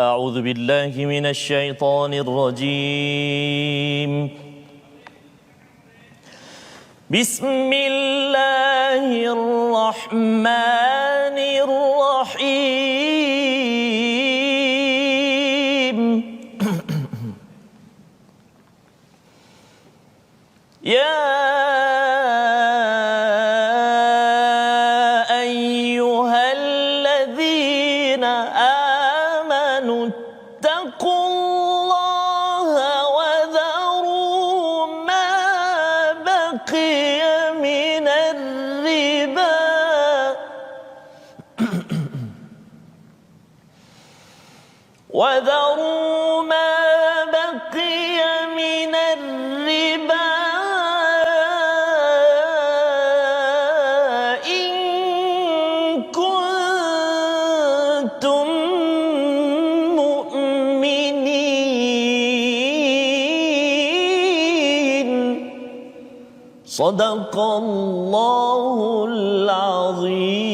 أعوذ بالله من الشيطان الرجيم بسم الله الرحمن الرحيم يا أيها الذين آمنوا اتقوا الله وذروا ما بقي من الربا وذروا ما بقي من الربا إن كنتم مؤمنين صدق الله العظيم.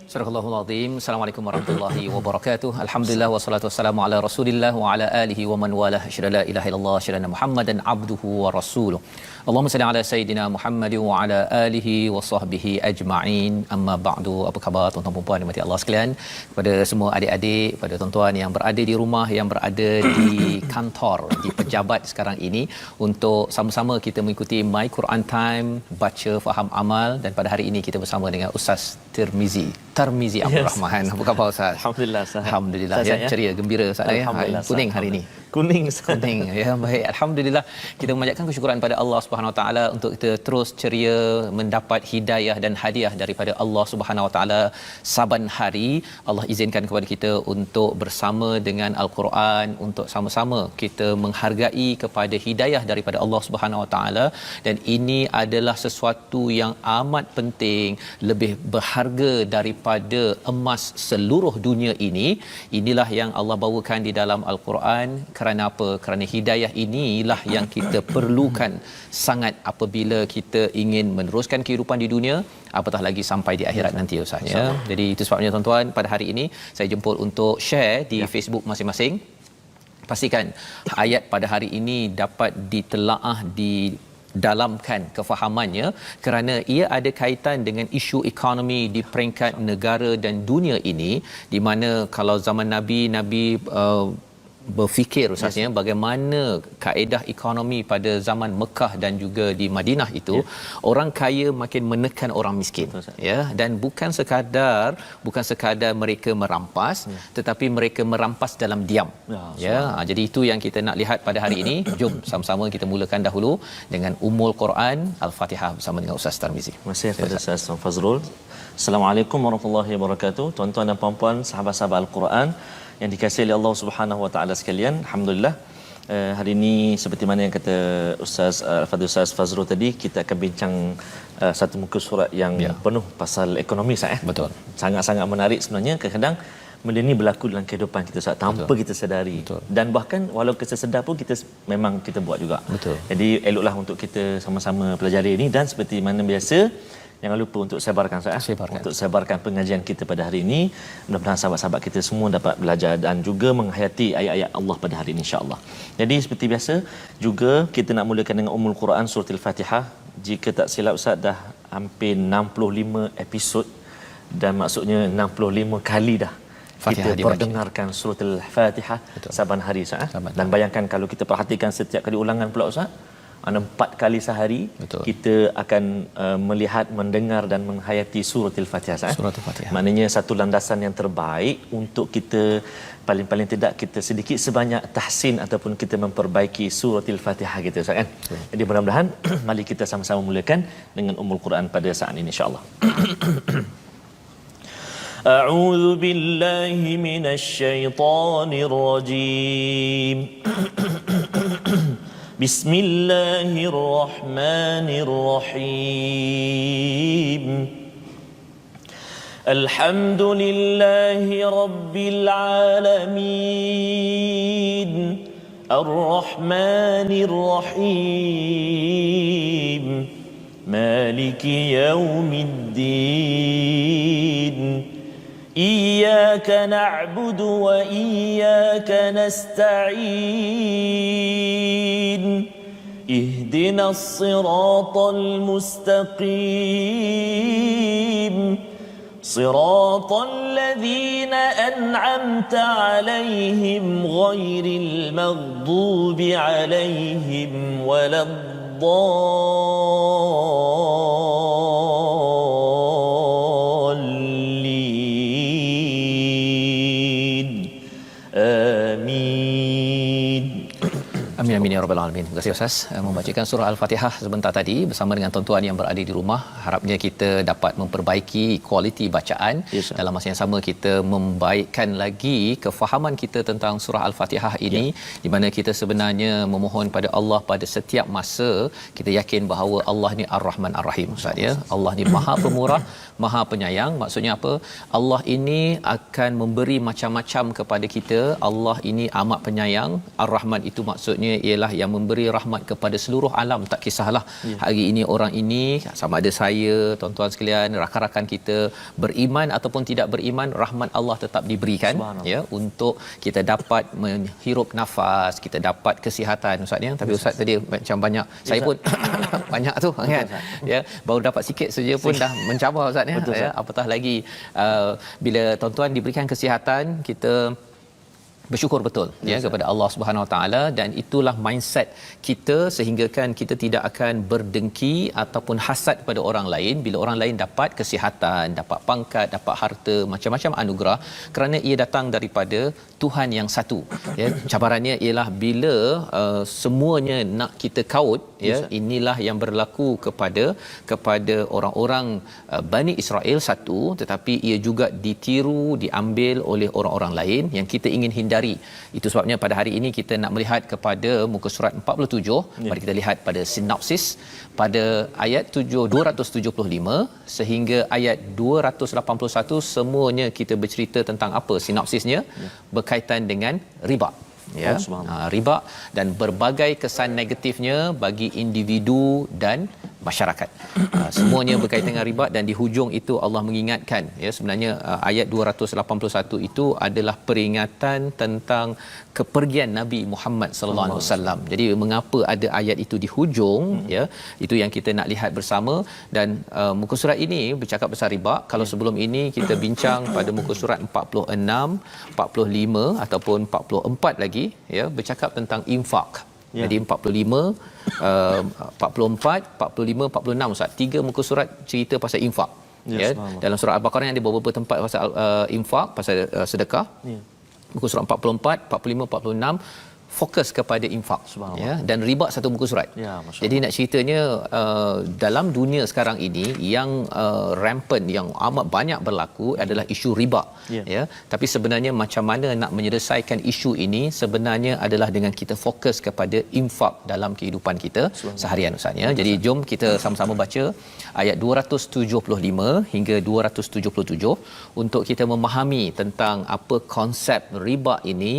Surahul Azim. Assalamualaikum warahmatullahi wabarakatuh. Alhamdulillah wassalatu wassalamu ala Rasulillah wa ala alihi wa man walah. Asyhadu la ilaha illallah, asyhadu anna Muhammadan abduhu wa rasuluh. Allahumma salli ala sayidina Muhammad wa ala alihi wa sahbihi ajma'in. Amma ba'du. Apa khabar tuan-tuan dan puan dimati Allah sekalian? Kepada semua adik-adik, pada tuan-tuan yang berada di rumah, yang berada di kantor, di pejabat sekarang ini, untuk sama-sama kita mengikuti My Quran Time, baca faham amal. Dan pada hari ini kita bersama dengan Ustaz Tarmizi Abdul Rahman. Apa khabar Ustaz? Alhamdulillah Ustaz. Alhamdulillah ya, ceria gembira Ustaz ya. Kuning hari ini. Kuning Ustaz. Kuning ya, baik. Alhamdulillah kita memanjatkan kesyukuran pada Allah Subhanahu Wa Taala untuk kita terus ceria mendapat hidayah dan hadiah daripada Allah Subhanahu Wa Taala saban hari. Allah izinkan kepada kita untuk bersama dengan Al-Quran, untuk sama-sama kita menghargai kepada hidayah daripada Allah Subhanahu Wa Taala, dan ini adalah sesuatu yang amat penting, lebih berharga daripada emas seluruh dunia ini. Inilah yang Allah bawakan di dalam Al-Quran. Kerana apa? Kerana hidayah inilah yang kita perlukan sangat apabila kita ingin meneruskan kehidupan di dunia, apatah lagi sampai di akhirat nanti Ustaz ya. Jadi itu sebabnya tuan-tuan, pada hari ini saya jemput untuk share di Facebook masing-masing. Pastikan ayat pada hari ini dapat ditelaah di dalamkan kefahamannya, kerana ia ada kaitan dengan isu ekonomi di peringkat negara dan dunia ini, di mana kalau zaman Nabi berfikir Ustaznya bagaimana kaedah ekonomi pada zaman Mekah dan juga di Madinah itu, orang kaya makin menekan orang miskin. Betul, ya, dan bukan sekadar mereka merampas, tetapi mereka merampas dalam diam. Jadi itu yang kita nak lihat pada hari ini. Jom sama-sama kita mulakan dahulu dengan Ummul Quran Al-Fatihah bersama dengan Ustaz Tarmizi. Terima kasih kepada Ustaz Fazrul. Assalamualaikum warahmatullahi wabarakatuh. Tuan-tuan dan puan-puan, sahabat-sahabat Al-Quran yang dikasihi oleh Allah Subhanahu Wa Taala sekalian, alhamdulillah hari ini seperti mana yang kata Ustaz Fazrul tadi, kita akan bincang satu muka surat yang penuh pasal ekonomi Ustaz. Betul. Sangat-sangat menarik sebenarnya. Kadang-kadang benda ni berlaku dalam kehidupan kita Ustaz, tanpa kita sedari. Betul. Dan bahkan walau kita sedar pun memang kita buat juga. Betul. Jadi eloklah untuk kita sama-sama pelajari ini, dan seperti mana biasa, jangan lupa untuk sebarkan untuk sebarkan pengajian kita pada hari ini. Mudah-mudahan sahabat-sahabat kita semua dapat belajar dan juga menghayati ayat-ayat Allah pada hari ini insya-Allah. Jadi seperti biasa juga kita nak mulakan dengan Ummul Quran surah Al-Fatihah. Jika tak silap Ustaz, dah hampir 65 episod, dan maksudnya 65 kali dah Fatihah kita perdengarkan surah Al-Fatihah saban hari Ustaz. Dan bayangkan kalau kita perhatikan setiap kali ulangan pula Ustaz, 4 kali sehari. Betul. Kita akan melihat, mendengar dan menghayati surah Al-Fatihah. Surah Al-Fatihah. Maknanya satu landasan yang terbaik untuk kita paling-paling tidak kita sedikit sebanyak tahsin ataupun kita memperbaiki surah Al-Fatihah kita Ustaz kan. Jadi mudah-mudahan mari kita sama-sama mulakan dengan Ummul Quran pada saat ini insya-Allah. A'udzu billahi minasy syaithanir rajim. بسم الله الرحمن الرحيم الحمد لله رب العالمين الرحمن الرحيم مالك يوم الدين Iyyaka na'budu wa iyyaka nasta'in. Ihdinas siratal mustaqim. صراط الذين أنعمت عليهم غير المغضوب عليهم ولا الضالين آمين. Amin amin ya rabbal alamin. Terima kasih Ustaz membacakan surah Al-Fatihah sebentar tadi bersama dengan tuan-tuan yang berada di rumah. Harapnya kita dapat memperbaiki kualiti bacaan. Yes, dalam masa yang sama kita membaikkan lagi kefahaman kita tentang surah Al-Fatihah ini, di mana kita sebenarnya memohon pada Allah pada setiap masa. Kita yakin bahawa Allah ni Ar-Rahman Ar-Rahim Ustaz ya. Allah ni Maha Pemurah, Maha Penyayang. Maksudnya apa? Allah ini akan memberi macam-macam kepada kita. Allah ini amat penyayang. Ar-Rahman itu maksudnya ialah yang memberi rahmat kepada seluruh alam, tak kisahlah hari ini orang ini sama ada saya, tuan-tuan sekalian, rakan-rakan kita beriman ataupun tidak beriman, rahmat Allah tetap diberikan ya untuk kita dapat menghirup nafas, kita dapat kesihatan Ustaz ya. Tapi Ustaz tadi macam banyak, saya pun banyak tu kan ya, baru dapat sikit saja pun dah mencabar Ustaz ya. Apatah lagi bila tuan-tuan diberikan kesihatan, kita bersyukur betul ya kepada Allah Subhanahu Wa Taala, dan itulah mindset kita sehinggakan kita tidak akan berdengki ataupun hasad pada orang lain bila orang lain dapat kesihatan, dapat pangkat, dapat harta, macam-macam anugerah, kerana ia datang daripada Tuhan yang satu ya. Cabarannya ialah bila semuanya nak kita kaut ya. Inilah yang berlaku kepada orang-orang Bani Israel satu, tetapi ia juga ditiru, diambil oleh orang-orang lain yang kita ingin hindari. Itu sebabnya pada hari ini kita nak melihat kepada muka surat 47. Mari kita lihat pada sinopsis pada ayat 275 sehingga ayat 281. Semuanya kita bercerita tentang apa sinopsisnya? Berkaitan dengan riba ya. Riba dan berbagai kesan negatifnya bagi individu dan masyarakat. Semuanya berkaitan dengan riba, dan di hujung itu Allah mengingatkan ya, sebenarnya ayat 281 itu adalah peringatan tentang kepergian Nabi Muhammad sallallahu alaihi wasallam. Jadi mengapa ada ayat itu di hujung ya, itu yang kita nak lihat bersama. Dan muka surat ini bercakap pasal riba. Kalau sebelum ini kita bincang pada muka surat 46, 45 ataupun 44 lagi ya, bercakap tentang infak. Jadi 45, 44, 45, 46 Ustaz. 3 muka surat cerita pasal infak. Ya, dalam surah Al-Baqarah yang ada beberapa tempat pasal infak, pasal sedekah. Muka surat 44, 45, 46 fokus kepada infak ya, dan riba satu muka surat. Jadi nak ceritanya dalam dunia sekarang ini yang rampant, yang amat banyak berlaku adalah isu riba ya. Tapi sebenarnya macam mana nak menyelesaikan isu ini sebenarnya adalah dengan kita fokus kepada infak dalam kehidupan kita seharian Ustaz ya. Jadi jom kita sama-sama baca ayat 275 hingga 277 untuk kita memahami tentang apa konsep riba ini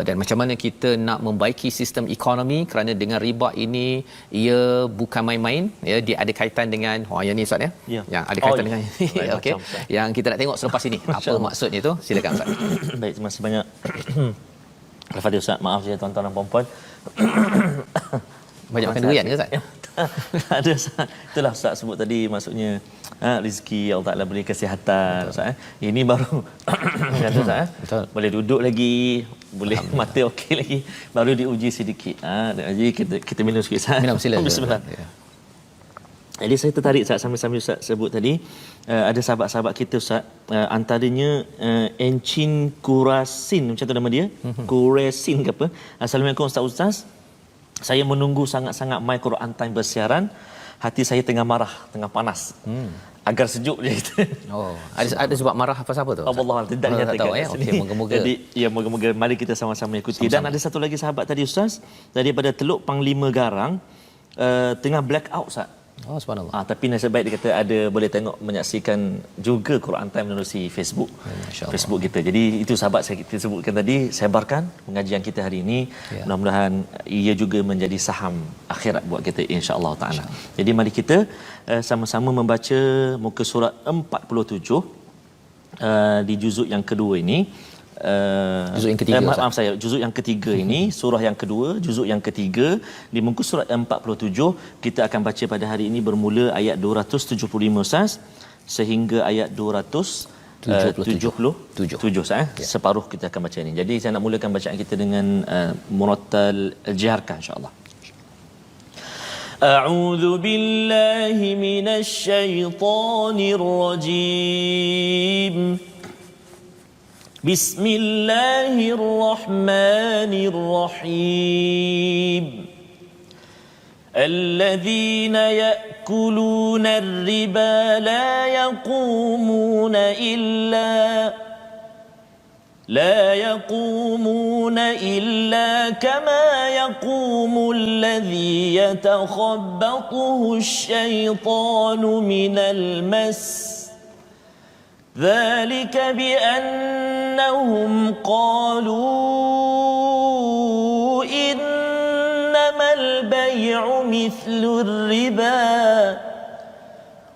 dan macam mana kita nak membaiki sistem ekonomi, kerana dengan riba ini ia bukan main-main ya, dia ada kaitan dengan yang ni Ustaz ya. Yang ada kaitan dengan okey. Yang kita nak tengok selepas ini apa maksudnya tu, silakan Ustaz. Baik, terima kasih banyak. Al-Fatihah Ustaz, maaf saya tuan-tuan dan puan-puan. Banyak makan durian ke Ustaz? Ada Ustaz. Itulah Ustaz sebut tadi, maksudnya rezeki Allah Taala beri kesihatan Ustaz. Ini baru kata Ustaz boleh duduk lagi, boleh mata okey lagi, baru diuji sedikit. Jadi kita minum sikit Ustaz. Minum sila. Bismillah. Jadi saya tertarik Ustaz, sambil-sambil Ustaz sebut tadi ada sahabat-sahabat kita Ustaz, antaranya Encin Kurasin, macam tu nama dia, Kurasin ke apa. Assalamualaikum Ustaz. Saya menunggu sangat-sangat My Quran Time bersiaran. Hati saya tengah marah, tengah panas. Agar sejuk je kita. Ada sebab marah pasal apa tu? Allah tidak nyatakan. Okey, moga-moga. Jadi moga-moga mari kita sama-sama ikuti. Dan ada satu lagi sahabat tadi Ustaz, daripada Teluk Panglima Garang, tengah black out Ustaz. Subhanallah. Tapi nasib baik dia kata ada boleh tengok, menyaksikan juga Quran Time melalui Facebook. Facebook kita. Jadi itu sahabat saya kita sebutkan tadi, sebarkan pengajian kita hari ini. Mudah-mudahan ia juga menjadi saham akhirat buat kita insya-Allah taala. Jadi mari kita sama-sama membaca muka surat 47 di juzuk yang kedua ini, juzuk yang ketiga, maaf saya, juzuk yang ketiga ini, surah yang kedua, juzuk yang ketiga, di muka surat 47, kita akan baca pada hari ini bermula ayat 275 Ustaz sehingga ayat 277 separuh kita akan baca ini. Jadi saya nak mulakan bacaan kita dengan murattal al-jiharkah insya-Allah. A'udzu billahi minasy syaithanir rajim. Bismillahirrahmanirrahim. الذين يأكلون الربا لا يقومون إلا كما يقوم الذي يتخبطه الشيطان من المس ذلك بأنهم قالوا إنما البيع مثل الربا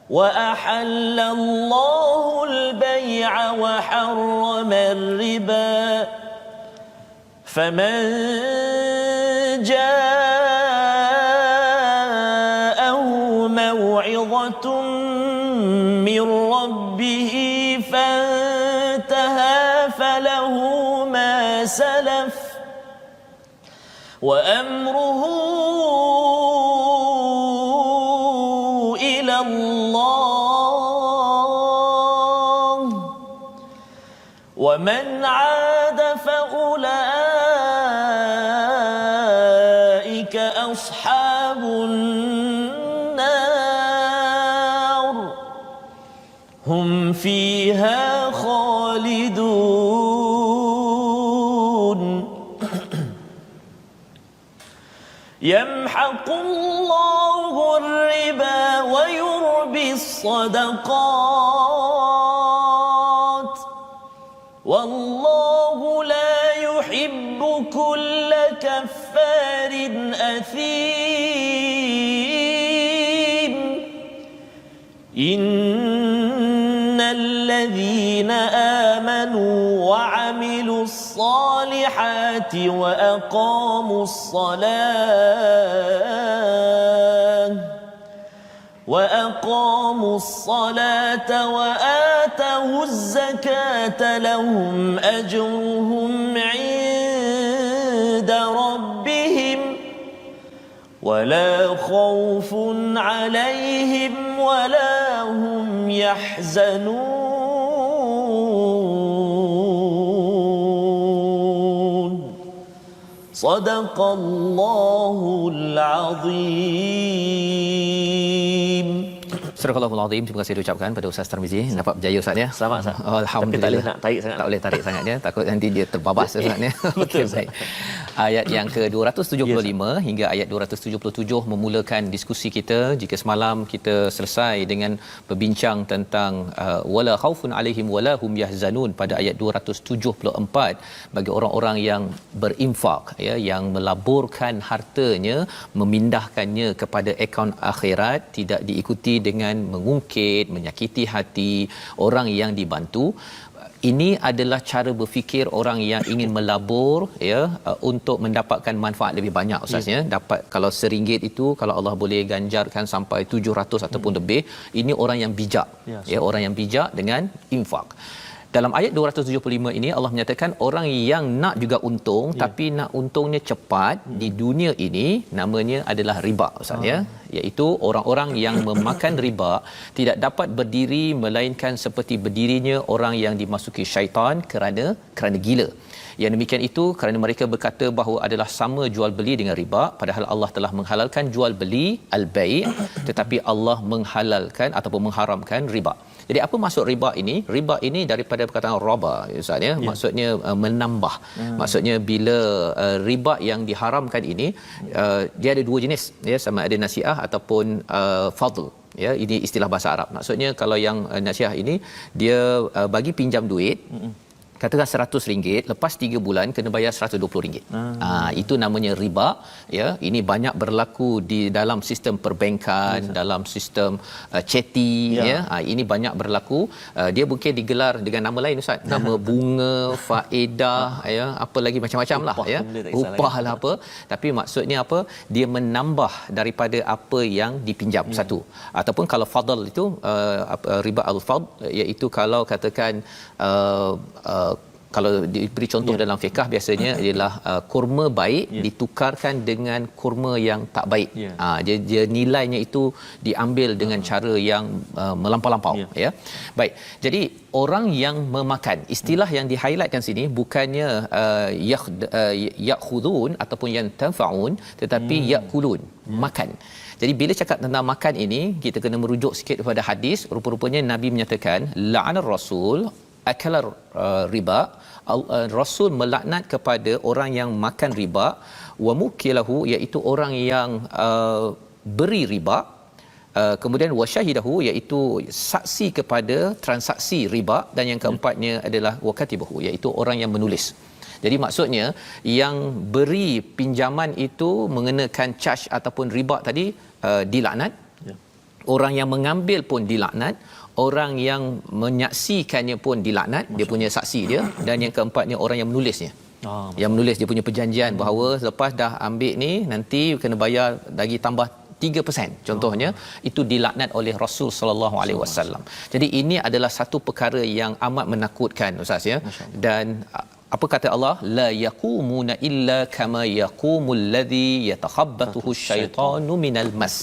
وأحل الله البيع وحرم الربا فمن جاءه موعظة من ربه فانتهى فله ما سلف وأمره إلى الله ومن عاد فأولئك أصحاب النار هم فيها خالدون يمحق الله الربا ويربي الصدقات والله لا يحب كل كفار أثيم إن الذين آمنوا وعملوا الصالحات وأقاموا الصلاة وآتوا الزكاة لهم أجرهم عند ربهم ولا خوف عليهم ولا هم يحزنون صدق الله العظيم. Surah Al-Azim, terima kasih diucapkan pada Ustaz Tarmizi. Dapat berjaya Ustaz ya. Selamat Ustaz. Alhamdulillah. Tapi tak boleh nak tarik sangat. Tak boleh tarik sangat ya. Takut nanti dia terbabas Ustaz ya. Okey baik. Ayat yang ke-275 hingga ayat 277 memulakan diskusi kita. Jika semalam kita selesai dengan berbincang tentang wala khaufun alaihim wala hum yahzanun pada ayat 274 bagi orang-orang yang berinfak ya, yang melaburkan hartanya, memindahkannya kepada akaun akhirat, tidak diikuti dengan mengungkit, menyakiti hati orang yang dibantu. Ini adalah cara berfikir orang yang ingin melabur ya, untuk mendapatkan manfaat lebih banyak Ustaz ya. Dapat kalau RM1 itu kalau Allah boleh ganjarkan sampai 700 ataupun lebih, ini orang yang bijak ya, orang yang bijak dengan infak. Dalam ayat 275 ini Allah menyatakan orang yang nak juga untung tapi nak untungnya cepat di dunia ini, namanya adalah riba Ustaz ya, iaitu orang-orang yang memakan riba tidak dapat berdiri melainkan seperti berdirinya orang yang dimasuki syaitan kerana gila. Yang demikian itu kerana mereka berkata bahawa adalah sama jual beli dengan riba, padahal Allah telah menghalalkan jual beli al-bai' tetapi Allah menghalalkan ataupun mengharamkan riba. Jadi apa maksud riba ini? Riba ini daripada perkataan raba Ustaz ya. Maksudnya menambah. Maksudnya bila riba yang diharamkan ini dia ada dua jenis ya, sama ada nasiah ataupun fadl. Ya, ini istilah bahasa Arab. Maksudnya kalau yang nasiah ini dia bagi pinjam duit katakan RM100, lepas 3 bulan kena bayar RM120. Itu namanya riba, ya. Ini banyak berlaku di dalam sistem perbankan, dalam sistem ceti, ya. Ini banyak berlaku. Dia mungkin digelar dengan nama lain, Ustaz. Nama bunga, faedah, ya, apa lagi macam-macam lah, ya. Upah lah apa. Tapi maksudnya apa? Dia menambah daripada apa yang dipinjam, satu. Ataupun kalau fadl itu riba al-fadl, iaitu kalau katakan kalau diberi contoh dalam fiqh biasanya ialah kurma baik ditukarkan dengan kurma yang tak baik. Dia nilainya itu diambil dengan cara yang melampau-lampau, ya. Baik. Jadi orang yang memakan, istilah yang di-highlightkan sini bukannya yakhudun ataupun yang tanfa'un, tetapi yakulun, makan. Jadi bila cakap tentang makan ini, kita kena merujuk sikit kepada hadis. Rupa-rupanya Nabi menyatakan la'anar rasul akalar riba, Rasul melaknat kepada orang yang makan riba, wa mukilahu, iaitu orang yang beri riba, kemudian wasyahidahu, iaitu saksi kepada transaksi riba, dan yang keempatnya adalah wakatibahu, iaitu orang yang menulis. Jadi maksudnya yang beri pinjaman itu mengenakan charge ataupun riba tadi dilaknat, orang yang mengambil pun dilaknat, orang yang menyaksikannya pun dilaknat, dia punya saksi dia, dan yang keempatnya orang yang menulisnya. Yang menulis dia punya perjanjian bahawa selepas dah ambil ni nanti kena bayar lagi tambah 3% contohnya, itu dilaknat oleh Rasul sallallahu alaihi wasallam. Jadi ini adalah satu perkara yang amat menakutkan, Ustaz, ya. Dan apa kata Allah? La yaqumuna illa kama yaqumul ladzi yatakhabbathu syaitanu minal mas.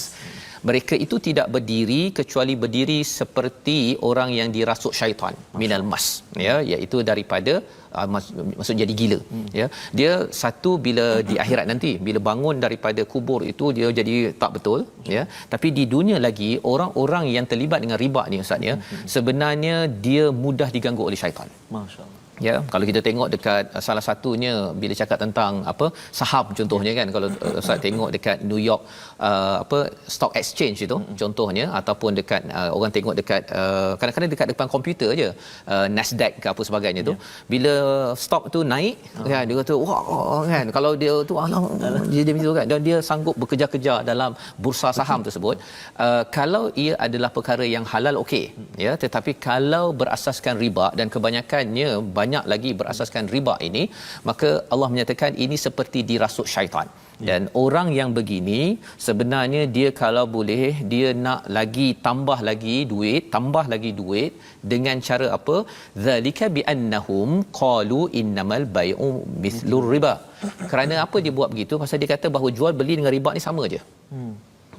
Mereka itu tidak berdiri kecuali berdiri seperti orang yang dirasuk syaitan minal mas, ya, iaitu daripada maksud jadi gila, ya. Dia satu bila di akhirat nanti bila bangun daripada kubur itu dia jadi tak betul, ya. Tapi di dunia lagi orang-orang yang terlibat dengan riba ni, Ustaz, ya, sebenarnya dia mudah diganggu oleh syaitan. Masya-Allah. Ya, kalau kita tengok dekat salah satunya bila cakap tentang apa saham contohnya, kan, kalau Ustaz tengok dekat New York stock exchange itu contohnya, ataupun dekat orang tengok dekat kadang-kadang dekat depan komputer je, Nasdaq ke apa sebagainya tu, bila stock tu naik, kan, dia kata wah, kan, kalau dia tu dia begitu, kan, dan dia sanggup bekerja-kerja dalam bursa saham tersebut. Kalau ia adalah perkara yang halal, okey, ya, tetapi kalau berasaskan riba, dan kebanyakannya banyak lagi berasaskan riba ini, maka Allah menyatakan ini seperti dirasuk syaitan. Dan orang yang begini sebenarnya dia kalau boleh dia nak lagi tambah lagi duit dengan cara apa? Zalika bi annahum qalu innamal bai'u mithlur riba. Kerana apa dia buat begitu? Pasal dia kata bahawa jual beli dengan riba ni sama je.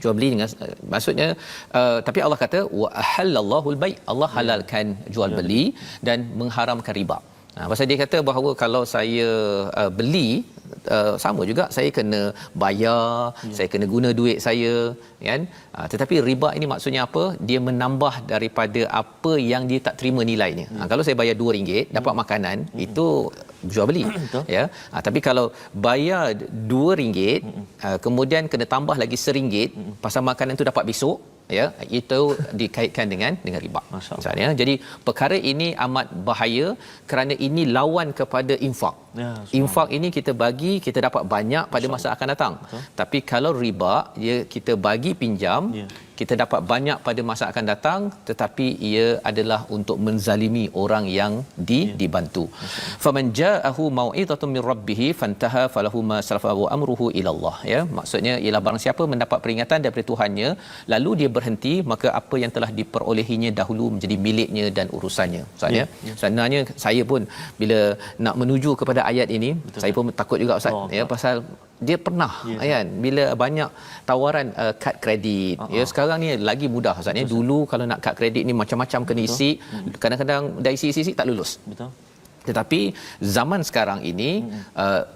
Jual beli dengan maksudnya tapi Allah kata wa ahallallahu al-bai', Allah halalkan jual beli dan mengharamkan riba. Pasal dia kata bahawa kalau saya beli, sama juga saya kena bayar, saya kena guna duit saya, kan. Tetapi riba ini maksudnya apa? Dia menambah daripada apa yang dia tak terima nilainya. Kalau saya bayar RM2 dapat makanan, itu jual beli, ya. Tapi kalau bayar RM2 kemudian kena tambah lagi RM1 pasal makanan tu dapat besok, ya, itu dikaitkan dengan riba. Maksudnya jadi perkara ini amat bahaya kerana ini lawan kepada infak. Infak ini kita bagi, kita dapat banyak pada masa akan datang. Tapi kalau riba, kita bagi pinjam, kita dapat banyak pada masa akan datang, tetapi ia adalah untuk menzalimi orang yang dibantu. Faman ja'ahu mau'izatun min rabbih fantaha falahu ma salafa wa amruhu ila Allah, ya. Maksudnya ialah barang siapa mendapat peringatan daripada Tuhannya lalu dia berhenti, maka apa yang telah diperolehinya dahulu menjadi miliknya dan urusannya. Maksudnya sebenarnya saya pun bila nak menuju kepada ayat ini, saya pun takut juga, Ustaz, ya, pasal dia pernah, kan, bila banyak tawaran kad kredit, ya. Sekarang ni lagi mudah, Ustaz, ya. Dulu kalau nak kad kredit ni macam-macam kena isi, kadang-kadang dah isi tak lulus. Tetapi zaman sekarang ini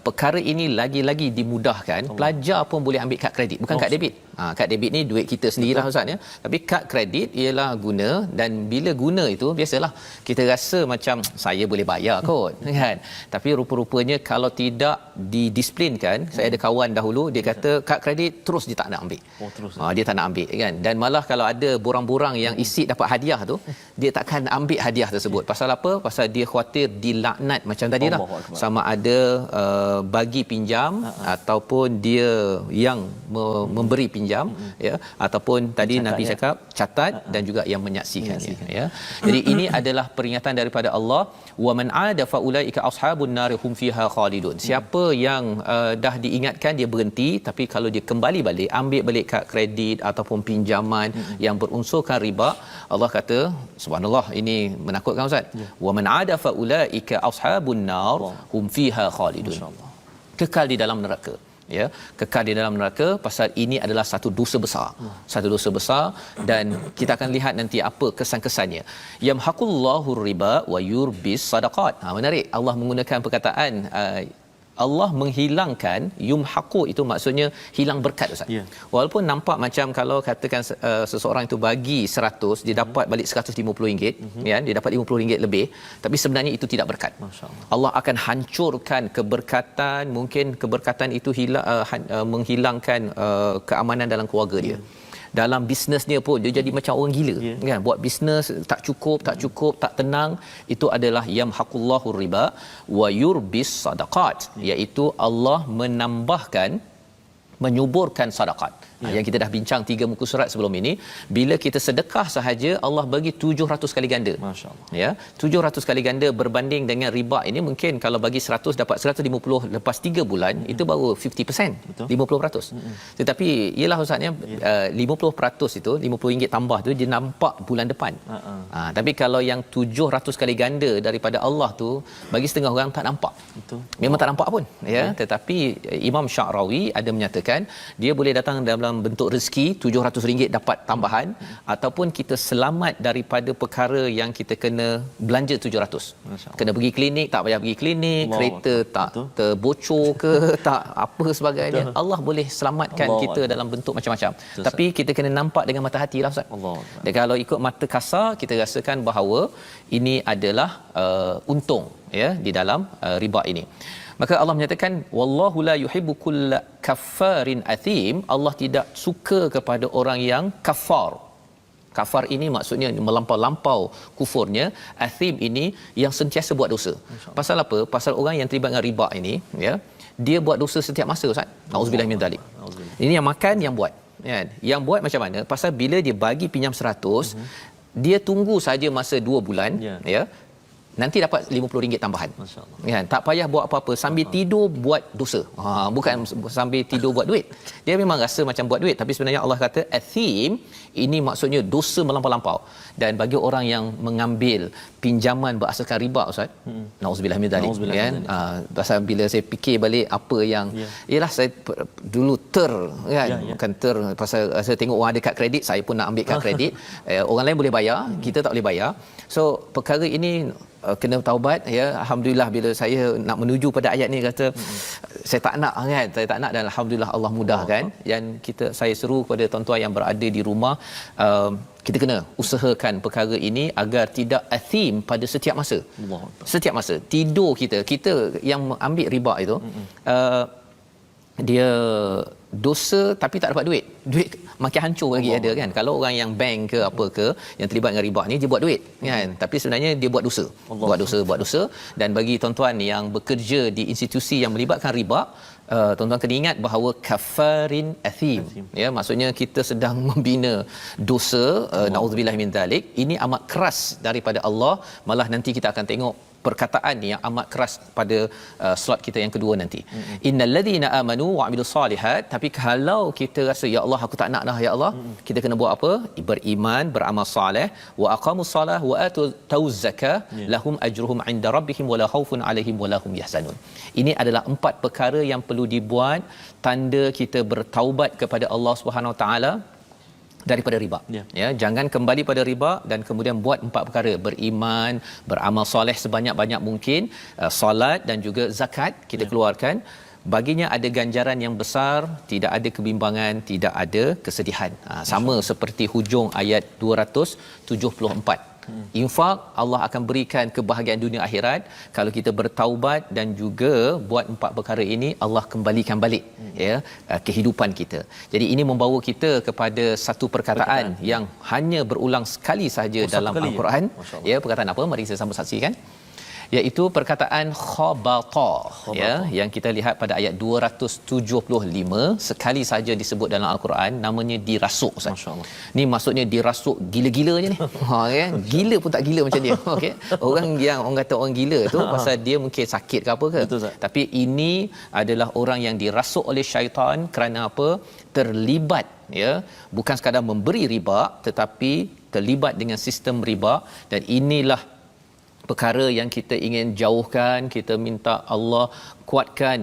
perkara ini lagi-lagi dimudahkan. Pelajar pun boleh ambil kad kredit, bukan kad debit. Kad debit ni duit kita sendirilah ustaz ya. Tapi kad kredit ialah guna, dan bila guna itu biasalah kita rasa macam saya boleh bayar kot kan. Tapi rupa-rupanya kalau tidak didisiplinkan, saya ada kawan dahulu dia kata kad kredit terus dia tak nak ambil. Dia tak nak ambil kan. Dan malah kalau ada borang-borang yang isi dapat hadiah tu, dia takkan ambil hadiah tersebut. Pasal apa? Pasal dia khuatir dilaknat macam tadi lah. Sama ada bagi pinjam ataupun dia yang memberi pinjam ya, ataupun tadi catat, Nabi cakap catat dan juga yang menyaksikannya ya. Jadi ini adalah peringatan daripada Allah, wa man ada fa ulaika ashabun nar hum fiha khalidun. Siapa yang dah diingatkan dia berhenti, tapi kalau dia kembali balik ambil balik kad kredit ataupun pinjaman yang berunsurkan riba, Allah kata subhanallah, ini menakutkan ustaz. Wa man ada fa ulaika ashabun nar hum fiha khalidun. Kekal di dalam neraka ya, kekal di dalam neraka. Pasal ini adalah satu dosa besar, satu dosa besar, dan kita akan lihat nanti apa kesan-kesannya. Yamhaqullahu riba wa yurbis sadaqat. Menarik, Allah menggunakan perkataan Allah menghilangkan, yumhaqu itu maksudnya hilang berkat ustaz. Walaupun nampak macam kalau katakan seseorang itu bagi 100 dia dapat balik RM150 ya, dia dapat RM50 lebih, tapi sebenarnya itu tidak berkat. Allah akan hancurkan keberkatan, mungkin keberkatan itu menghilangkan keamanan dalam keluarga dia. Dalam bisnesnya pun dia jadi macam orang gila kan, buat bisnes tak cukup, tak tenang. Itu adalah yamhaqullahu riba wa yurbis sadaqat, iaitu Allah menyuburkan sedekah. Yang kita dah bincang 3 muka surat sebelum ini, bila kita sedekah sahaja Allah bagi 700 kali ganda. Masya-Allah. Ya, 700 kali ganda berbanding dengan riba ini mungkin kalau bagi 100 dapat 150 lepas 3 bulan itu baru 50%. Betul. 50%. Tetapi ialah ustaznya 50% itu RM50 tambah tu dia nampak bulan depan. Tapi kalau yang 700 kali ganda daripada Allah tu bagi setengah orang tak nampak. Betul. Memang tak nampak pun ya. Tetapi Imam Sya'rawi ada menyatakan dia boleh datang dalam bentuk rezeki RM700 dapat tambahan, ataupun kita selamat daripada perkara yang kita kena belanja 700. Kena pergi klinik tak payah pergi klinik, kereta tak terbocor ke tak apa sebagainya. Allah boleh selamatkan kita dalam bentuk macam-macam. Tapi kita kena nampak dengan mata hati lah ustaz. Dan kalau ikut mata kasar kita rasakan bahawa ini adalah untung ya di dalam riba ini. Maka Allah menyatakan wallahu la yuhibbu kulla kaffarin athim. Allah tidak suka kepada orang yang kafar. Kafar ini maksudnya melampau-lampau kufurnya. Athim ini yang sentiasa buat dosa. Pasal apa? Pasal orang yang terlibat dengan riba ini ya, dia buat dosa setiap masa ustaz. Nauzubillah min zalik. Ini yang makan yang buat kan. Yang buat macam mana? Pasal bila dia bagi pinjam 100, dia tunggu saja masa 2 bulan ya. Nanti dapat RM50 tambahan. Masya-Allah. Kan? Tak payah buat apa-apa, sambil tidur buat dosa. Bukan sambil tidur buat duit. Dia memang rasa macam buat duit, tapi sebenarnya Allah kata athim ini maksudnya dosa melampau-lampau. Dan bagi orang yang mengambil pinjaman berasaskan riba ustaz, nauzubillah min zalik kan. Pasal bila saya fikir balik apa yang ialah saya dulu kan, bukan pasal saya tengok orang ada kad kredit, saya pun nak ambil kad kredit. Orang lain boleh bayar, kita tak boleh bayar. So perkara ini kena taubat ya. Alhamdulillah bila saya nak menuju pada ayat ni kata saya tak nak kan, saya tak nak, dan alhamdulillah Allah mudahkan. Dan saya seru kepada tuan-tuan yang berada di rumah, kita kena usahakan perkara ini agar tidak athim pada setiap masa. Setiap masa tidur kita yang ambil riba itu dia dosa tapi tak dapat duit makin hancur lagi ada kan. Kalau orang yang bank ke apa ke yang terlibat dengan riba ni dia buat duit kan, tapi sebenarnya dia buat dosa. Dan bagi tuan-tuan yang bekerja di institusi yang melibatkan riba, tuan-tuan kena ingat bahawa kafarin athim ya, maksudnya kita sedang membina dosa. Nauzubillah min zalik. Ini amat keras daripada Allah. Malah nanti kita akan tengok perkataan yang amat keras pada slot kita yang kedua nanti. Innalladzina amanu wa amilus solihat. Tapi kalau kita rasa ya Allah aku tak nak dah ya Allah, kita kena buat apa? Beriman, beramal soleh, wa aqamus solah wa atuz zakah, lahum ajruhum inda rabbihim wala khaufun alaihim wala hum yahzanun. Ini adalah 4 perkara yang perlu dibuat tanda kita bertaubat kepada Allah Subhanahu Wa Taala daripada riba. Ya, jangan kembali pada riba, dan kemudian buat 4 perkara: beriman, beramal soleh sebanyak-banyak mungkin, solat dan juga zakat kita keluarkan, baginya ada ganjaran yang besar, tidak ada kebimbangan, tidak ada kesedihan. Sama seperti hujung ayat 274. Infak Allah akan berikan kebahagiaan dunia akhirat kalau kita bertaubat dan juga buat 4 perkara ini, Allah kembalikan balik ya kehidupan kita. Jadi ini membawa kita kepada satu perkataan yang hanya berulang sekali sahaja dalam Al-Quran ya. Perkataan apa? Mari kita sama saksikan, iaitu perkataan khabata ya, yang kita lihat pada ayat 275 sekali saja disebut dalam Al-Quran, namanya dirasuk. Masya-Allah. Ni maksudnya dirasuk gila-gilanya ni. Kan? Gila pun tak gila macam dia. Okey. Orang kata orang gila tu pasal dia mungkin sakit ke apa ke. Betul, tapi ini adalah orang yang dirasuk oleh syaitan kerana apa? Terlibat ya, bukan sekadar memberi riba tetapi terlibat dengan sistem riba, dan inilah perkara yang kita ingin jauhkan. Kita minta Allah kuatkan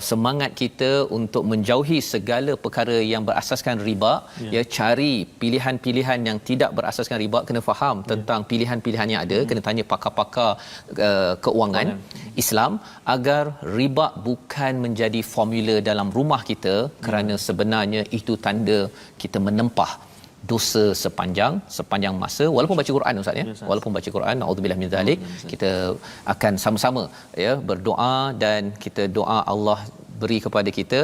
semangat kita untuk menjauhi segala perkara yang berasaskan riba ya. Cari pilihan-pilihan yang tidak berasaskan riba, kena faham tentang pilihan-pilihan yang ada, kena tanya pakar-pakar keuangan Islam agar riba bukan menjadi formula dalam rumah kita, kerana sebenarnya itu tanda kita menempah dosa sepanjang masa. Walaupun baca Quran Ustaz ya, walaupun baca Quran, naudzubillah min zalik, kita akan sama-sama ya berdoa, dan kita doa Allah beri kepada kita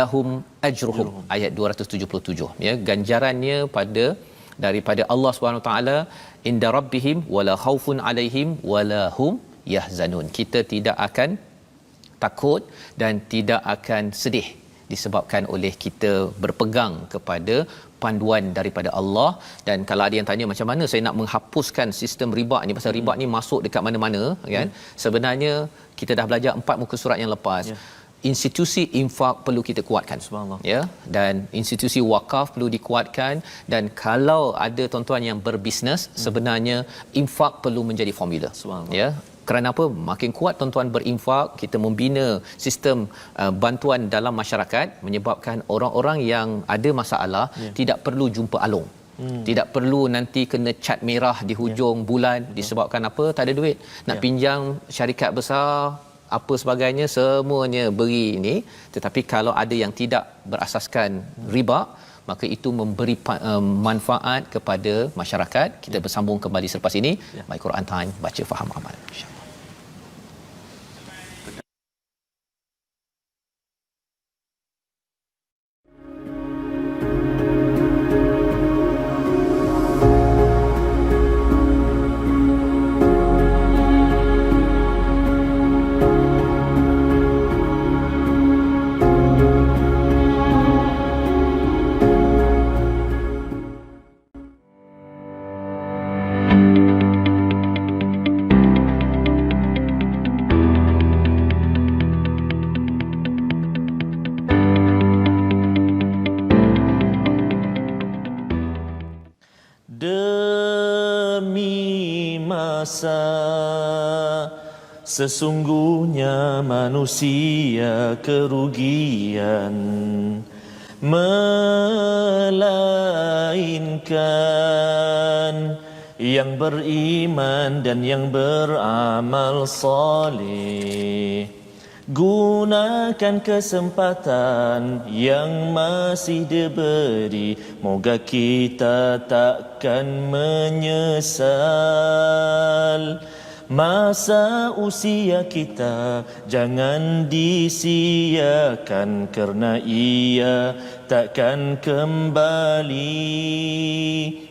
lahum ajruhum, ayat 277 ya, ganjarannya daripada Allah Subhanahu Wa Taala, inda rabbihim wala khaufun alaihim wala hum yahzanun. Kita tidak akan takut dan tidak akan sedih disebabkan oleh kita berpegang kepada panduan daripada Allah. Dan kalau ada yang tanya macam mana saya nak menghapuskan sistem riba ni, pasal riba ni masuk dekat mana-mana kan, sebenarnya kita dah belajar 4 muka surat yang lepas. Institusi infak perlu kita kuatkan, ya, dan institusi wakaf perlu dikuatkan. Dan kalau ada tuan-tuan yang berbisnes, sebenarnya infak perlu menjadi formula, ya. Kerana apa? Makin kuat tuan-tuan berinfak, kita membina sistem bantuan dalam masyarakat, menyebabkan orang-orang yang ada masalah tidak perlu jumpa alung. Tidak perlu nanti kena cat merah di hujung bulan disebabkan apa? Tak ada duit. Nak pinjam syarikat besar apa sebagainya, semuanya beri ini. Tetapi kalau ada yang tidak berasaskan riba, maka itu memberi manfaat kepada masyarakat. Kita bersambung kembali selepas ini. My Quran Time, baca faham amal, insya-Allah. Sesungguhnya manusia kerugian, melainkan yang beriman dan yang beramal saleh. Gunakan kesempatan yang masih diberi, moga kita takkan menyesal. Masa usia kita jangan disia-siakan, kerana ia takkan kembali.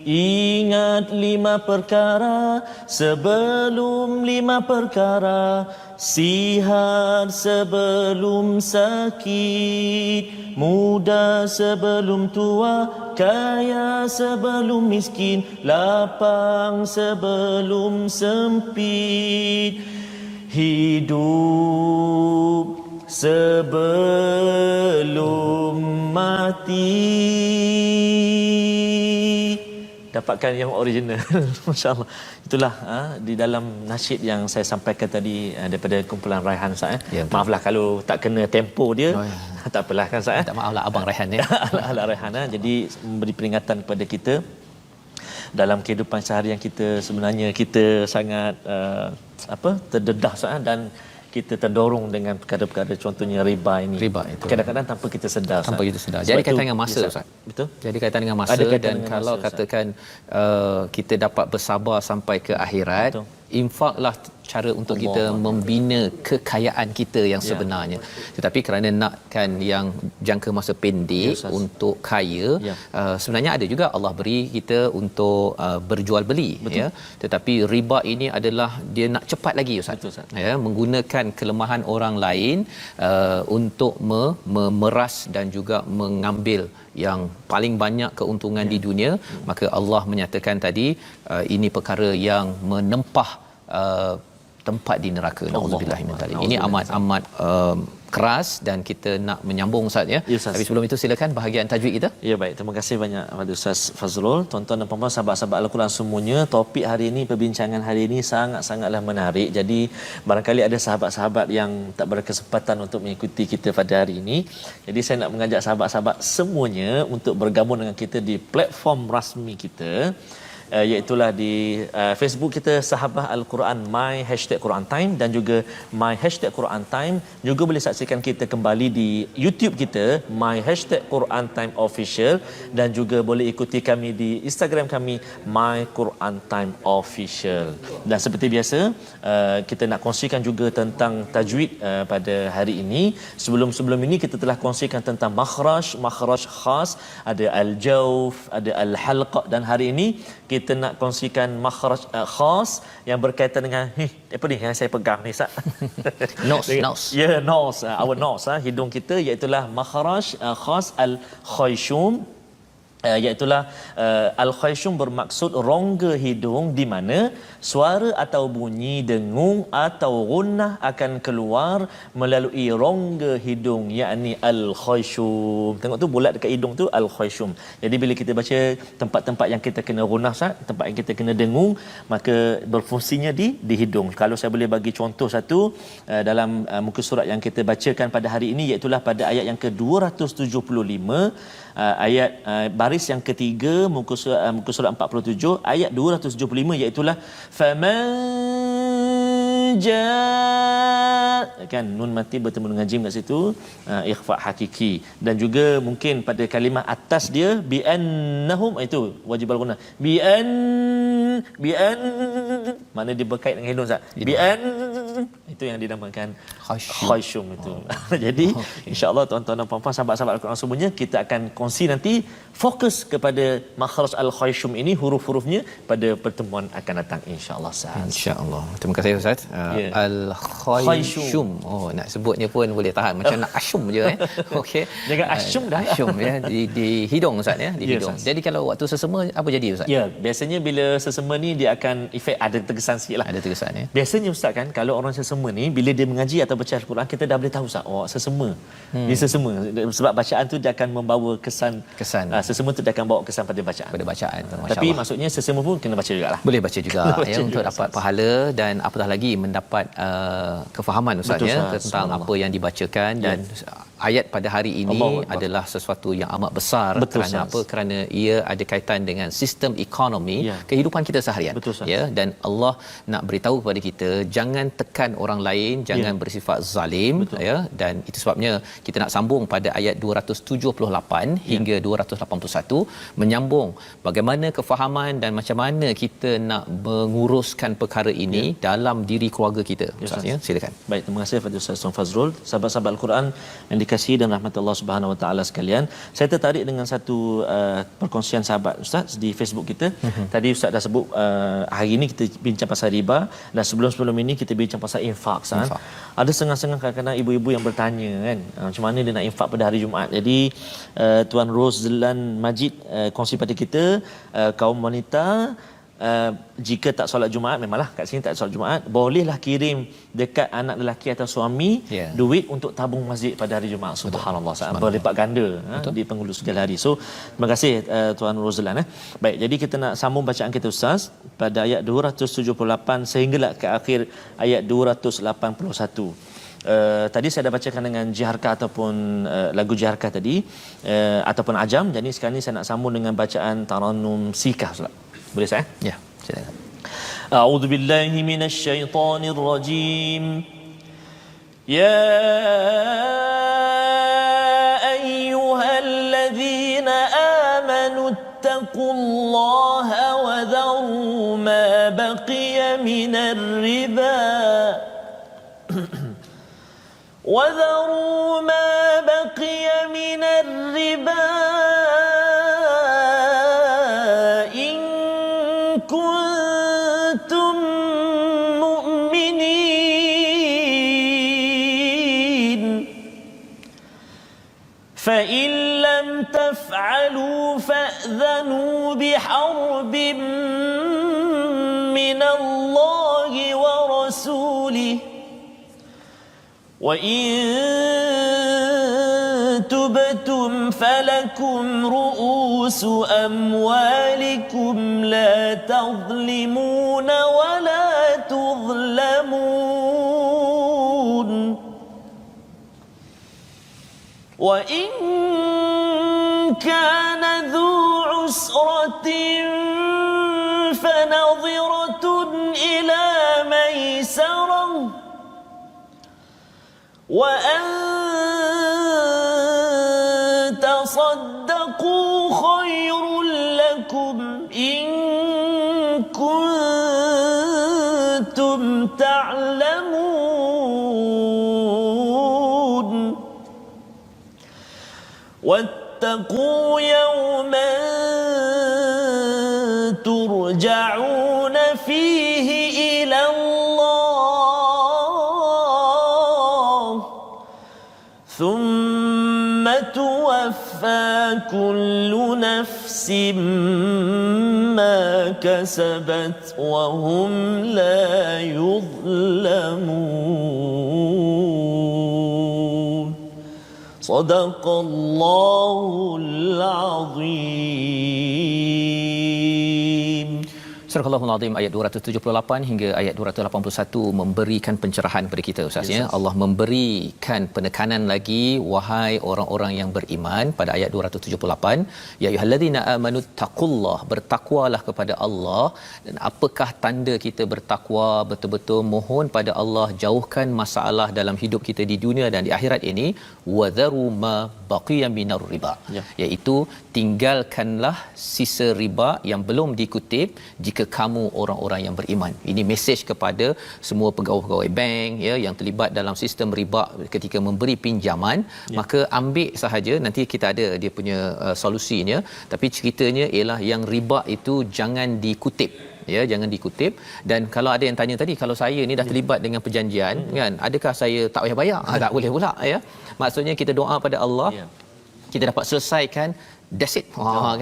Ingat 5 perkara sebelum 5 perkara, sihat sebelum sakit, muda sebelum tua, kaya sebelum miskin, lapang sebelum sempit, hidup sebelum mati. Dapatkan yang original. Masya-Allah. Itulah di dalam nasyid yang saya sampaikan tadi daripada kumpulan Raihan Ustaz. Maaflah kalau tak kena tempo dia. Tak apalah kan Ustaz. Tak maaflah abang Raihan ya. Ala Raihan. Jadi memberi peringatan kepada kita dalam kehidupan seharian kita. Sebenarnya kita sangat terdedah Ustaz, dan kita terdorong dengan perkara-perkara contohnya riba ini. Riba itu. Kadang-kadang tanpa kita sedar. Tanpa kita sedar. Sebab Jadi kaitan tu- dengan masa, Ustaz. Ustaz. Betul. Jadi kaitan dengan masa, Ada kaitan dan dengan kalau masa, Ustaz. katakan kita dapat bersabar sampai ke akhirat, Betul. infaklah cara untuk kita membina kekayaan kita yang sebenarnya. Tetapi kerana nakkan yang jangka masa pendek Ya, Ustaz. untuk kaya, Ya. sebenarnya ada juga Allah beri kita untuk berjual beli, ya. Tetapi riba ini adalah dia nak cepat lagi, Ustaz. Betul, Ustaz. Ya, menggunakan kelemahan orang lain untuk memeras dan juga mengambil yang paling banyak keuntungan di dunia. Maka Allah menyatakan tadi ini perkara yang menempah tempat di neraka. Nauzubillah min dzalik. Ini amat keras dan kita nak menyambung, Ustaz, ya. Ya, Ustaz. Tapi sebelum itu silakan bahagian tajwid kita. Ya, baik, terima kasih banyak kepada Ustaz Fazrul. Tuan-tuan dan puan-puan, sahabat-sahabat Al-Quran semuanya, topik hari ini, perbincangan hari ini sangat-sangatlah menarik. Jadi barangkali ada sahabat-sahabat yang tak berkesempatan untuk mengikuti kita pada hari ini. Jadi saya nak mengajak sahabat-sahabat semuanya untuk bergabung dengan kita di platform rasmi kita, iaitulah di Facebook kita Sahabah Al-Quran My #Quran Time dan juga My #Quran Time. Juga boleh saksikan kita kembali di YouTube kita My #Quran Time Official, dan juga boleh ikuti kami di Instagram kami My Quran Time Official. Dan seperti biasa, kita nak kongsikan juga tentang tajwid pada hari ini. Sebelum ini kita telah kongsikan tentang makhraj khas, ada al-jawf, ada al-halqa, dan hari ini kita nak kongsikan makhraj khas yang berkaitan dengan apa ni yang saya pegang ni, Ustaz? Nose. Ya, nose, our nose, hidung kita, iaitulah makhraj khas al-khayshum. Iaitulah al-khayshum bermaksud rongga hidung di mana suara atau bunyi dengung atau gunnah akan keluar melalui rongga hidung, yakni al-khayshum. Tengok tu bulat dekat hidung tu al-khayshum. Jadi bila kita baca tempat-tempat yang kita kena gunnah, tempat yang kita kena dengung, maka berfungsinya di hidung. Kalau saya boleh bagi contoh satu dalam muka surat yang kita bacakan pada hari ini, iaitu pada ayat yang ke-275, ayat baris yang ketiga, muka surat 47 ayat 275, iaitu faman kan, nun mati bertemu dengan jim kat situ, ikhfa hakiki. Dan juga mungkin pada kalimah atas dia bi annahum, itu wajib al-ghunnah, bi mana dia berkait dengan hidung, bi itu yang dinamakan khayshum itu. Jadi insya-Allah tuan-tuan dan puan-puan, sahabat-sahabat Al-Quran semuanya, kita akan kongsi nanti fokus kepada makhraj al-khayshum ini, huruf-hurufnya, pada pertemuan akan datang insya-Allah. Insya-Allah. Terima kasih, Ustaz. Al-khayshum. Oh, nak sebutnya pun boleh tahan, macam nak asyum je, Okey. Jangan asyum dah. Asyum, ya, di hidung, Ustaz, ya, di hidung. Ustaz. Jadi kalau waktu sesema apa jadi, Ustaz? Ya, biasanya bila sesema ni dia akan efek ada terkesan sikitlah. Ada terkesan, ya. Biasanya, Ustaz, kan kalau orang sesema ni bila dia mengaji atau baca Al-Quran, kita dah boleh tahu, Ustaz, sesema. Dia sesema sebab bacaan tu dia akan membawa kesan. Sesema tu dia akan bawa kesan pada bacaan. Tapi maksudnya sesema pun kena baca jugalah. Boleh baca juga, ya, untuk dapat pahala dan apatah lagi mendapat kefahaman, Ustaz, Betul, ya, Ustaz. tentang apa yang dibacakan. Dan ayat pada hari ini adalah sesuatu yang amat besar. Betul, kerana Ustaz. apa? Kerana ia ada kaitan dengan sistem ekonomi kehidupan kita seharian. Betul, Ustaz. Ya, dan Allah nak beritahu kepada kita jangan tekan orang lain, jangan bersifat zalim. Ya, dan itu sebabnya kita nak sambung pada ayat 278 hingga 281, menyambung bagaimana kefahaman dan macam mana kita nak menguruskan perkara ini dalam diri keluarga kita. Ustaz, ya, silakan. Baik, terima kasih kepada Ustaz Tuan Fazrul. Sahabat-sahabat Al-Quran yang dikasihi dan rahmat Allah Subhanahu Wa Taala sekalian, saya tertarik dengan satu perkongsian sahabat Ustaz di Facebook kita. Tadi Ustaz dah sebut hari ini kita bincang pasal riba, dan sebelum-sebelum ini kita bincang pasal infak. Ada setengah-setengah kadang-kadang ibu-ibu yang bertanya, kan, macam mana dia nak infak pada hari Jumaat. Jadi Tuan Rozlan Majid kongsi pada kita, kaum wanita jika tak solat Jumaat, memanglah kat sini tak solat Jumaat, bolehlah kirim dekat anak lelaki atau suami duit untuk tabung masjid pada hari Jumaat. Subhanallah, berlipat ganda di penghulu segala hari. So terima kasih Tuan Rozlan. Baik, jadi kita nak sambung bacaan kita, Ustaz, pada ayat 278 sehinggalah ke akhir ayat 281. Tadi saya dah bacakan dengan jiharkah ataupun lagu jiharkah tadi, ataupun ajam. Jadi sekarang ni saya nak sambung dengan bacaan Tarannum Sikah, Ustaz. Boleh saya? Ya, silakan. A'udzu billahi minasy syaithanir rajim. يا أيها الذين آمنوا اتقوا الله وذروا ما بقي من الربا وذروا ما بقي من الربا إن كنتم مؤمنين فإن لم تفعلوا فأذنوا بحرب من الله ورسوله وإن تبتم فلكم رؤوس أموالكم لا تظلمون ولا تظلمون وإن كان ذو عسرة فنظرة إلى ميسرة وأن تصدقوا خير لكم إن كنتم تعلمون واتقوا يوما ترجعون فيه إلى الله ثم توفى كل نفس ما كسبت وهم لا يظلمون صدق الله العظيم. Surah Al-Azim ayat 278 hingga ayat 281 memberikan pencerahan kepada kita Ustaz ya. Allah memberikan penekanan lagi, wahai orang-orang yang beriman, pada ayat 278, ya ayyuhallazina amanu taqullah, bertakwalah kepada Allah. Dan apakah tanda kita bertakwa? Betul-betul mohon pada Allah jauhkan masalah dalam hidup kita di dunia dan di akhirat ini. Wadharu ma baqiya minar riba, iaitu tinggalkanlah sisa riba yang belum dikutip jika kamu orang-orang yang beriman. Ini mesej kepada semua pegawai-pegawai bank ya yang terlibat dalam sistem riba ketika memberi pinjaman, maka ambil sahaja, nanti kita ada dia punya solusinya, tapi ceritanya ialah yang riba itu jangan dikutip. Ya, jangan dikutip. Dan kalau ada yang tanya tadi, kalau saya ni dah terlibat dengan perjanjian kan, adakah saya tak payah bayar? Tak boleh pula ya. Maksudnya kita doa pada Allah, kita dapat selesaikan, that's it.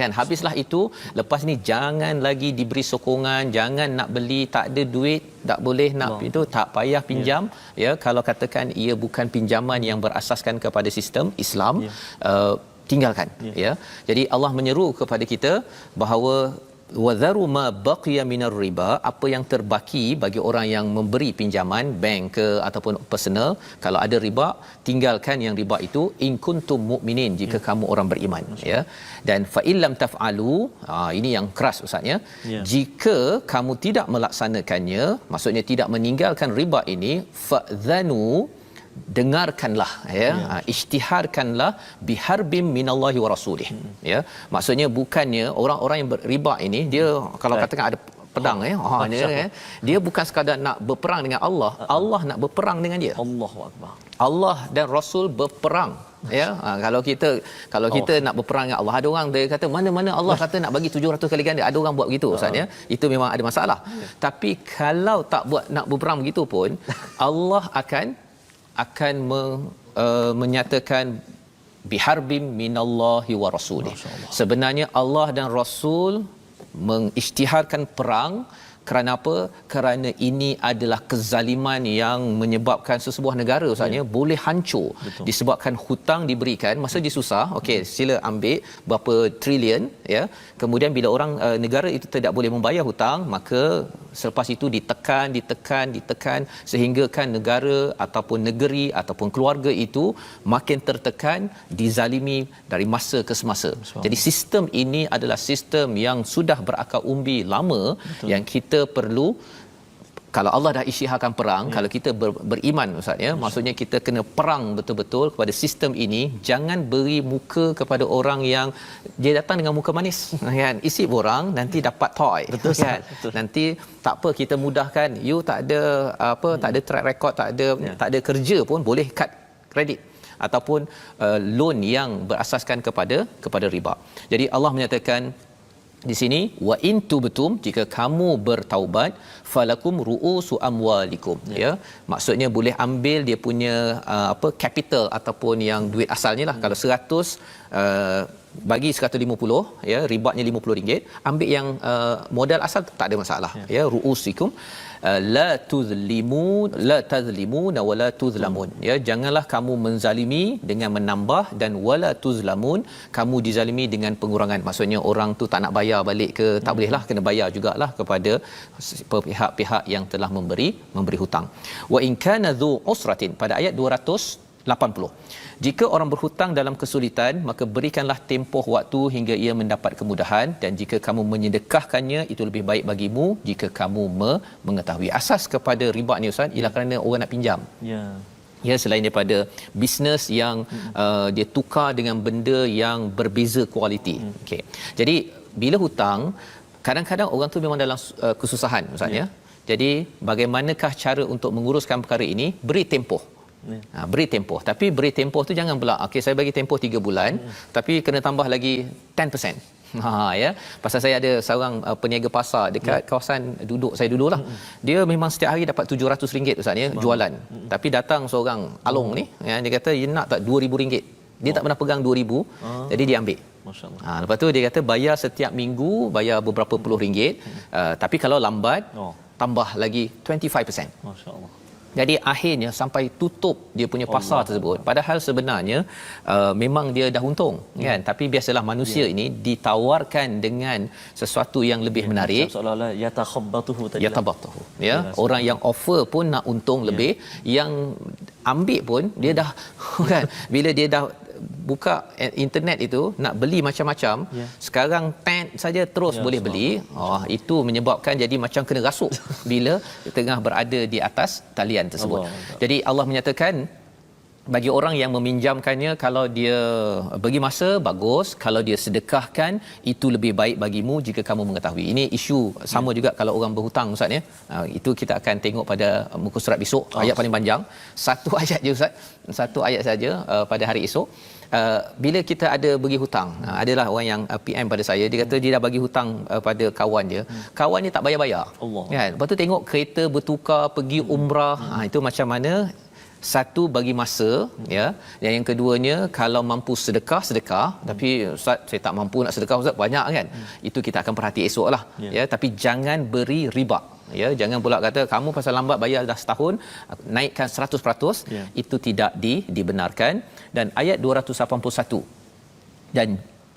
Kan habislah itu. Lepas ni jangan lagi diberi sokongan, jangan nak beli, tak ada duit, tak boleh nak itu, tak payah pinjam ya. Kalau katakan ia bukan pinjaman yang berasaskan kepada sistem Islam, tinggalkan ya. Jadi Allah menyeru kepada kita bahawa wadharu ma baqiya minar riba, apa yang terbaki bagi orang yang memberi pinjaman bank ke ataupun personal, kalau ada riba tinggalkan yang riba itu, in kuntum mukminin, jika kamu orang beriman ya. Dan fa illam taf'alu, ini yang keras Ustaz ya, jika kamu tidak melaksanakannya, maksudnya tidak meninggalkan riba ini, fa'dhanu, dengarkanlah ya, isytiharkanlah biharbim minallahi wa rasulih ya. Maksudnya bukannya orang-orang yang beriba ini dia kalau katakan ada pedang dia bukan sekadar nak berperang dengan Allah, Allah nak berperang dengan dia. Allahu akbar. Allah dan Rasul berperang ya. Kalau kita nak berperang dengan Allah, ada orang dia kata mana Allah kata nak bagi 700 kali ganda, ada orang buat begitu Ustaz ya. Itu memang ada masalah. Tapi kalau tak buat nak berperang begitu pun Allah akan menyatakan biharbim minallahi wa rasulih. Sebenarnya Allah dan Rasul mengisytiharkan perang. Kerana apa? Kerana ini adalah kezaliman yang menyebabkan sesebuah negara Ustaznya boleh hancur. Betul. Disebabkan hutang diberikan masa dia susah. Okey, sila ambil berapa trilion ya. Kemudian bila orang negara itu tidak boleh membayar hutang, maka selepas itu ditekan sehingga kan negara ataupun negeri ataupun keluarga itu makin tertekan, dizalimi dari masa ke semasa. Jadi sistem ini adalah sistem yang sudah berakar umbi lama. Betul. Yang kita perlu kalau Allah dah isytiharkan perang, kalau kita beriman Ustaz ya, maksudnya kita kena perang betul-betul kepada sistem ini. Jangan beri muka kepada orang yang dia datang dengan muka manis kan, isi orang nanti dapat toy, betul kan betul. Nanti tak apa, kita mudahkan, you tak ada apa, tak ada track record, tak ada kerja pun boleh kad kredit ataupun loan yang berasaskan kepada riba. Jadi Allah menyatakan di sini, wa in tubtum, jika kamu bertaubat, falakum ru'usu amwalikum, ya, maksudnya boleh ambil dia punya capital ataupun yang duit asalnya lah. Kalau 100 bagi 150, ya, ribanya RM50, ambil yang modal asal, tak ada masalah, ya, ru'usikum la tazlimun wala tuzlamun, ya, janganlah kamu menzalimi dengan menambah, dan wala tuzlamun, kamu dizalimi dengan pengurangan. Maksudnya orang tu tak nak bayar balik ke, tak bolehlah, kena bayar jugalah kepada pihak-pihak yang telah memberi hutang. Wa in kana dzu usratin, pada ayat 280, jika orang berhutang dalam kesulitan, maka berikanlah tempoh waktu hingga ia mendapat kemudahan, dan jika kamu menyedekahkannya, itu lebih baik bagimu jika kamu mengetahui. Asas kepada riba ni Ustaz ialah kerana orang nak pinjam. Ya, selain daripada bisnes yang dia tukar dengan benda yang berbeza kualiti. Okey. Jadi bila hutang, kadang-kadang orang tu memang dalam kesusahan Ustaz ya. Jadi bagaimanakah cara untuk menguruskan perkara ini? Beri tempoh. Beri tempoh, tapi beri tempoh tu jangan pula okey saya bagi tempoh 3 bulan tapi kena tambah lagi 10%. Ya, pasal saya ada seorang peniaga pasar dekat kawasan saya duduklah. Dia memang setiap hari dapat RM700 Ustaz ya, jualan. Tapi datang seorang along ni, ya, dia kata dia nak tak RM2000. Dia tak pernah pegang 2000, jadi dia ambil. Masya-Allah. Lepas tu dia kata bayar setiap minggu, bayar beberapa puluh ringgit. Tapi kalau lambat tambah lagi 25%. Masya-Allah. Jadi akhirnya sampai tutup dia punya pasar tersebut. Padahal sebenarnya memang dia dah untung, kan? Tapi biasalah manusia ini ditawarkan dengan sesuatu yang lebih menarik. Seolah-olah yatakhabbatuhu tadi. Yatabatuhu. Ya, orang yang offer pun nak untung lebih, yang ambil pun dia dah kan, bila dia dah buka internet itu nak beli macam-macam, sekarang pen saja terus boleh beli. Itu menyebabkan jadi macam kena rasuk bila tengah berada di atas talian tersebut. Jadi Allah menyatakan bagi orang yang meminjamkannya, kalau dia bagi masa bagus, kalau dia sedekahkan itu lebih baik bagimu jika kamu mengetahui. Ini isu sama juga kalau orang berhutang Ustaz ya. Itu kita akan tengok pada muka surat besok, ayat paling panjang. Satu ayat je Ustaz, satu ayat saja pada hari esok. Bila kita ada bagi hutang, adalah orang yang PM pada saya, dia kata dia dah bagi hutang pada kawan dia. Kawan dia tak bayar-bayar. Kan? Lepas tu tengok kereta bertukar pergi umrah. Itu macam mana? Satu, bagi masa, ya. Dan yang keduanya, kalau mampu sedekah, tapi Ustaz saya tak mampu nak sedekah Ustaz, banyak kan. Itu kita akan perhati esoklah, ya. Tapi jangan beri riba, ya. Jangan pula kata kamu pasal lambat bayar dah setahun naikkan 100%, itu tidak dibenarkan. Dan ayat 281, dan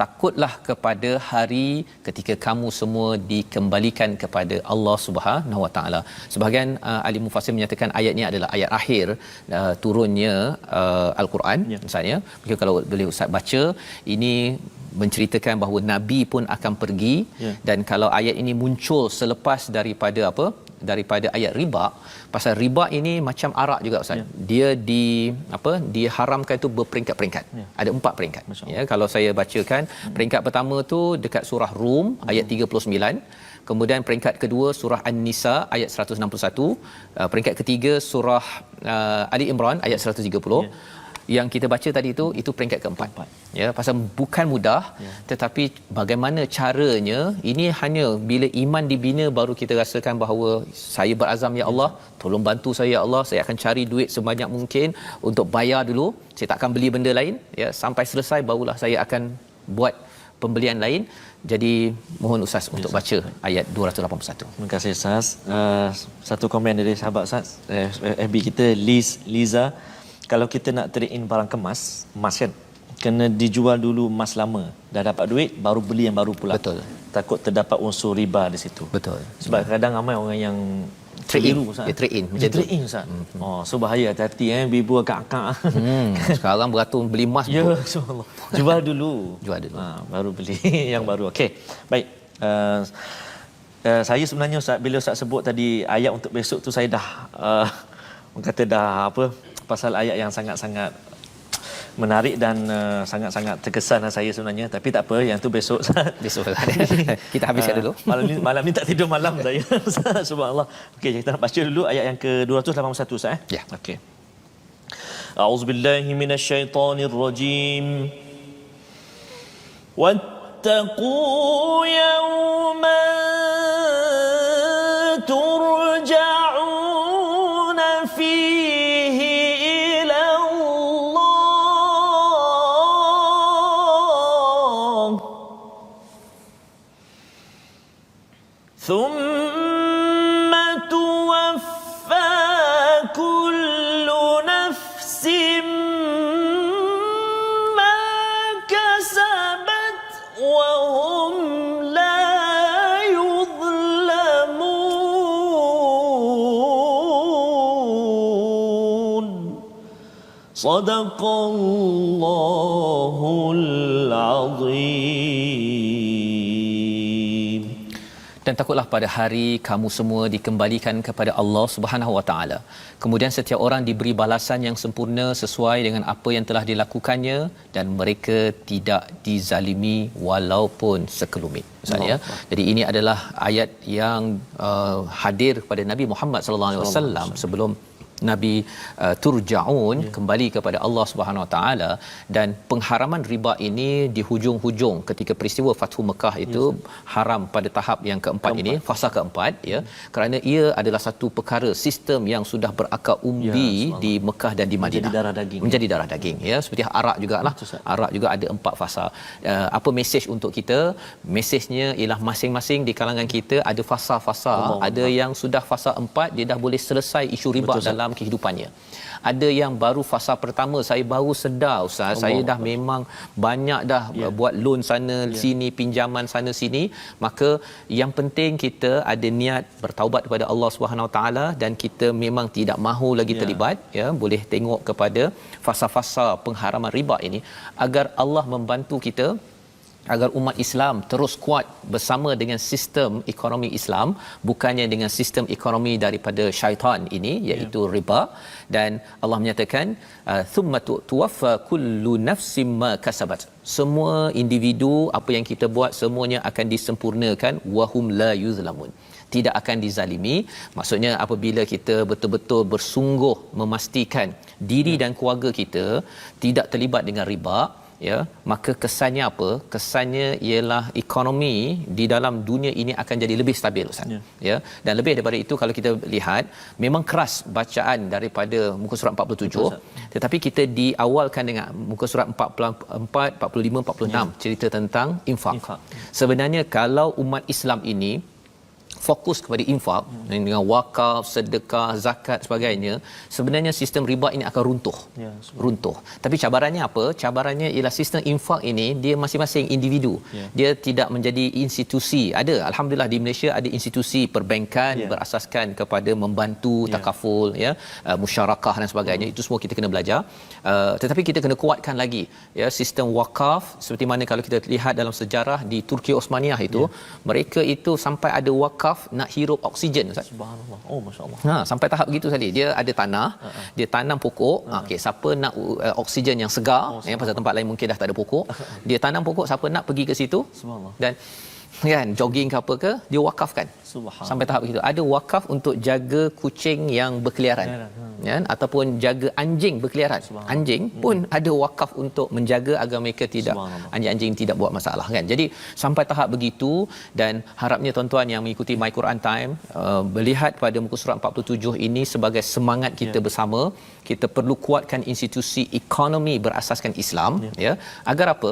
takutlah kepada hari ketika kamu semua dikembalikan kepada Allah Subhanahu Wa Taala. Sebahagian ahli mufassir menyatakan ayat ini adalah ayat akhir turunnya Al-Quran. Misalnya, kalau boleh Ustaz baca, ini menceritakan bahawa Nabi pun akan pergi. Dan kalau ayat ini muncul selepas daripada ayat riba, pasal riba ini macam arak juga Ustaz. Dia diharamkan itu berperingkat-peringkat. Ada 4 peringkat. Ya, kalau saya bacakan, peringkat pertama tu dekat surah Rum ayat 39. Kemudian peringkat kedua surah An-Nisa ayat 161. Peringkat ketiga surah Ali Imran ayat 130. Yang kita baca tadi itu peringkat keempat. Ya, pasal bukan mudah, tetapi bagaimana caranya, ini hanya bila iman dibina baru kita rasakan bahawa saya berazam, ya Allah, tolong bantu saya ya Allah, saya akan cari duit sebanyak mungkin untuk bayar dulu, saya tak akan beli benda lain, ya, sampai selesai barulah saya akan buat pembelian lain. Jadi mohon Ustaz untuk baca ayat 281. Terima kasih Ustaz. Satu komen dari sahabat Ustaz, FB kita Liza, kalau kita nak trade in barang kemas, emas kan, kena dijual dulu emas lama, dah dapat duit baru beli yang baru pula. Betul. Takut terdapat unsur riba di situ. Betul. Sebab kadang ramai orang yang trade in Ustaz. Trade in macam tu. Trade in Ustaz. So bahaya, hati-hati bibu agak-agak. Sekarang beratur beli emas. Ya, insya-Allah. Jual dulu. Jual dulu. Baru beli yang baru. Okey. Baik. Saya sebenarnya Ustaz, bila Ustaz sebut tadi ayat untuk besok tu saya dah orang kata dah apa, pasal ayat yang sangat-sangat menarik dan sangat-sangat terkesan saya sebenarnya, tapi tak apa, yang tu besok. Besok kita habiskan dulu. Malam ni tak tidur malam saya. Subhanallah. Okey, kita nak baca dulu ayat yang ke-281 Ustaz Ya. Okey. A'udzubillahi minasyaitonirrajim. واتقوا يوما ترجعون فيه إلى الله ثم توفى كل نفس ما كسبت وهم لا يظلمون صدق الله العظيم. Dan takutlah pada hari kamu semua dikembalikan kepada Allah Subhanahu Wa Taala. Kemudian setiap orang diberi balasan yang sempurna sesuai dengan apa yang telah dilakukannya dan mereka tidak dizalimi walaupun sekelumit. Maksudnya, jadi ini adalah ayat yang hadir kepada Nabi Muhammad sallallahu alaihi wasallam sebelum Nabi turja'un, kembali kepada Allah Subhanahu Wa Taala. Dan pengharaman riba ini di hujung-hujung ketika peristiwa Fathu Mekah itu haram pada tahap yang keempat ini, fasa keempat, ya, kerana ia adalah satu perkara sistem yang sudah berakar umbi di Mekah dan di Madinah, menjadi darah daging, ya, seperti arak jugalah. Arak juga ada 4 fasa. Apa mesej untuk kita? Mesejnya ialah masing-masing di kalangan kita ada fasa-fasa. Ada yang sudah fasa 4, dia dah boleh selesai isu riba dalam kehidupannya. Ada yang baru fasa pertama, saya baru sedar Ustaz, saya dah memang banyak dah buat loan sana sini, pinjaman sana sini. Maka yang penting kita ada niat bertaubat kepada Allah Subhanahu Wa Taala dan kita memang tidak mahu lagi terlibat, ya, boleh tengok kepada fasa-fasa pengharaman riba ini agar Allah membantu kita agar umat Islam terus kuat bersama dengan sistem ekonomi Islam, bukannya dengan sistem ekonomi daripada syaitan ini, iaitu riba. Dan Allah menyatakan thumma tuwaffa kullu nafsin ma kasabat, semua individu apa yang kita buat semuanya akan disempurnakan, wahum la yuzlamun, tidak akan dizalimi. Maksudnya apabila kita betul-betul bersungguh memastikan diri dan keluarga kita tidak terlibat dengan riba, ya, maka kesannya apa? Kesannya ialah ekonomi di dalam dunia ini akan jadi lebih stabil, Ustaz. Ya. Dan lebih daripada itu, kalau kita lihat memang keras bacaan daripada muka surat 47, tetapi kita diawalkan dengan muka surat 44, 45, 46 cerita tentang infak. Sebenarnya kalau umat Islam ini fokus kepada infak dengan wakaf, sedekah, zakat sebagainya, sebenarnya sistem riba ini akan runtuh. Tapi cabarannya apa? Cabarannya ialah sistem infak ini dia masing-masing individu. Dia tidak menjadi institusi. Ada, alhamdulillah di Malaysia ada institusi perbankan berasaskan kepada membantu takaful, ya, musyarakah dan sebagainya. Itu semua kita kena belajar. Tetapi kita kena kuatkan lagi, ya, sistem wakaf. Seperti mana kalau kita lihat dalam sejarah di Turki Osmaniyah itu, mereka itu sampai ada wakaf nak hirup oksigen, Ustaz. Subhanallah. Oh, masya-Allah. Sampai tahap begitu tadi. Dia ada tanah, dia tanam pokok. Okey, siapa nak oksigen yang segar, ya, pasal tempat lain mungkin dah tak ada pokok. Dia tanam pokok, siapa nak pergi ke situ. Subhanallah. Dan kan jogging ke apa ke, dia wakafkan. Sampai tahap begitu. Ada wakaf untuk jaga kucing yang berkeliaran, kan, ataupun jaga anjing berkeliaran. Anjing pun ada wakaf untuk menjaga agar mereka tidak, anjing-anjing tidak buat masalah, kan. Jadi sampai tahap begitu. Dan harapnya tuan-tuan yang mengikuti My Quran Time melihat pada muka surat 47 ini sebagai semangat kita bersama. Kita perlu kuatkan institusi ekonomi berasaskan Islam, ya, agar apa?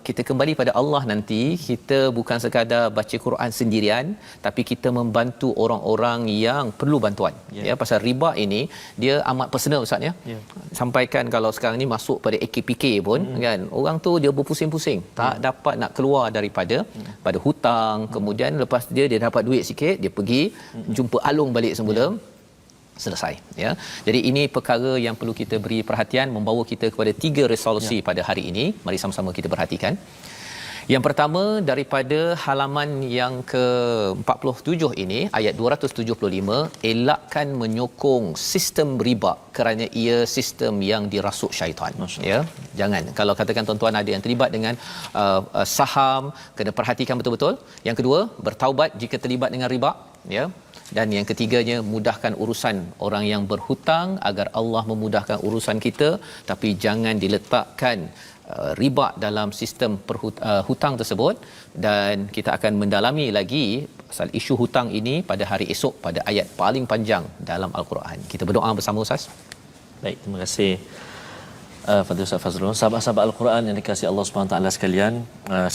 Kita kembali pada Allah nanti, kita bukan sekadar baca Quran sendirian, tapi kita membantu orang-orang yang perlu bantuan. Ya, pasal riba ini dia amat personal, Ustaz, ya. Sampaikan kalau sekarang ni masuk pada AKPK pun, kan, orang tu dia berpusing-pusing, tak dapat nak keluar daripada pada hutang. Kemudian lepas dia dapat duit sikit, dia pergi jumpa alung balik semula. Selesai, ya. Jadi ini perkara yang perlu kita beri perhatian, membawa kita kepada 3 resolusi pada hari ini. Mari sama-sama kita perhatikan. Yang pertama daripada halaman yang ke-47 ini, ayat 275, elakkan menyokong sistem riba kerana ia sistem yang dirasuk syaitan. Ya, jangan. Kalau katakan tuan-tuan ada yang terlibat dengan saham, kena perhatikan betul-betul. Yang kedua, bertaubat jika terlibat dengan riba, ya. Dan yang ketiganya, mudahkan urusan orang yang berhutang agar Allah memudahkan urusan kita, tapi jangan diletakkan riba dalam sistem hutang tersebut. Dan kita akan mendalami lagi pasal isu hutang ini pada hari esok pada ayat paling panjang dalam Al-Quran. Kita berdoa bersama Ustaz. Baik, terima kasih Fadil Ustaz Fazrul. Sahabat-sahabat Al-Quran yang dikasihi Allah Subhanahu taala sekalian,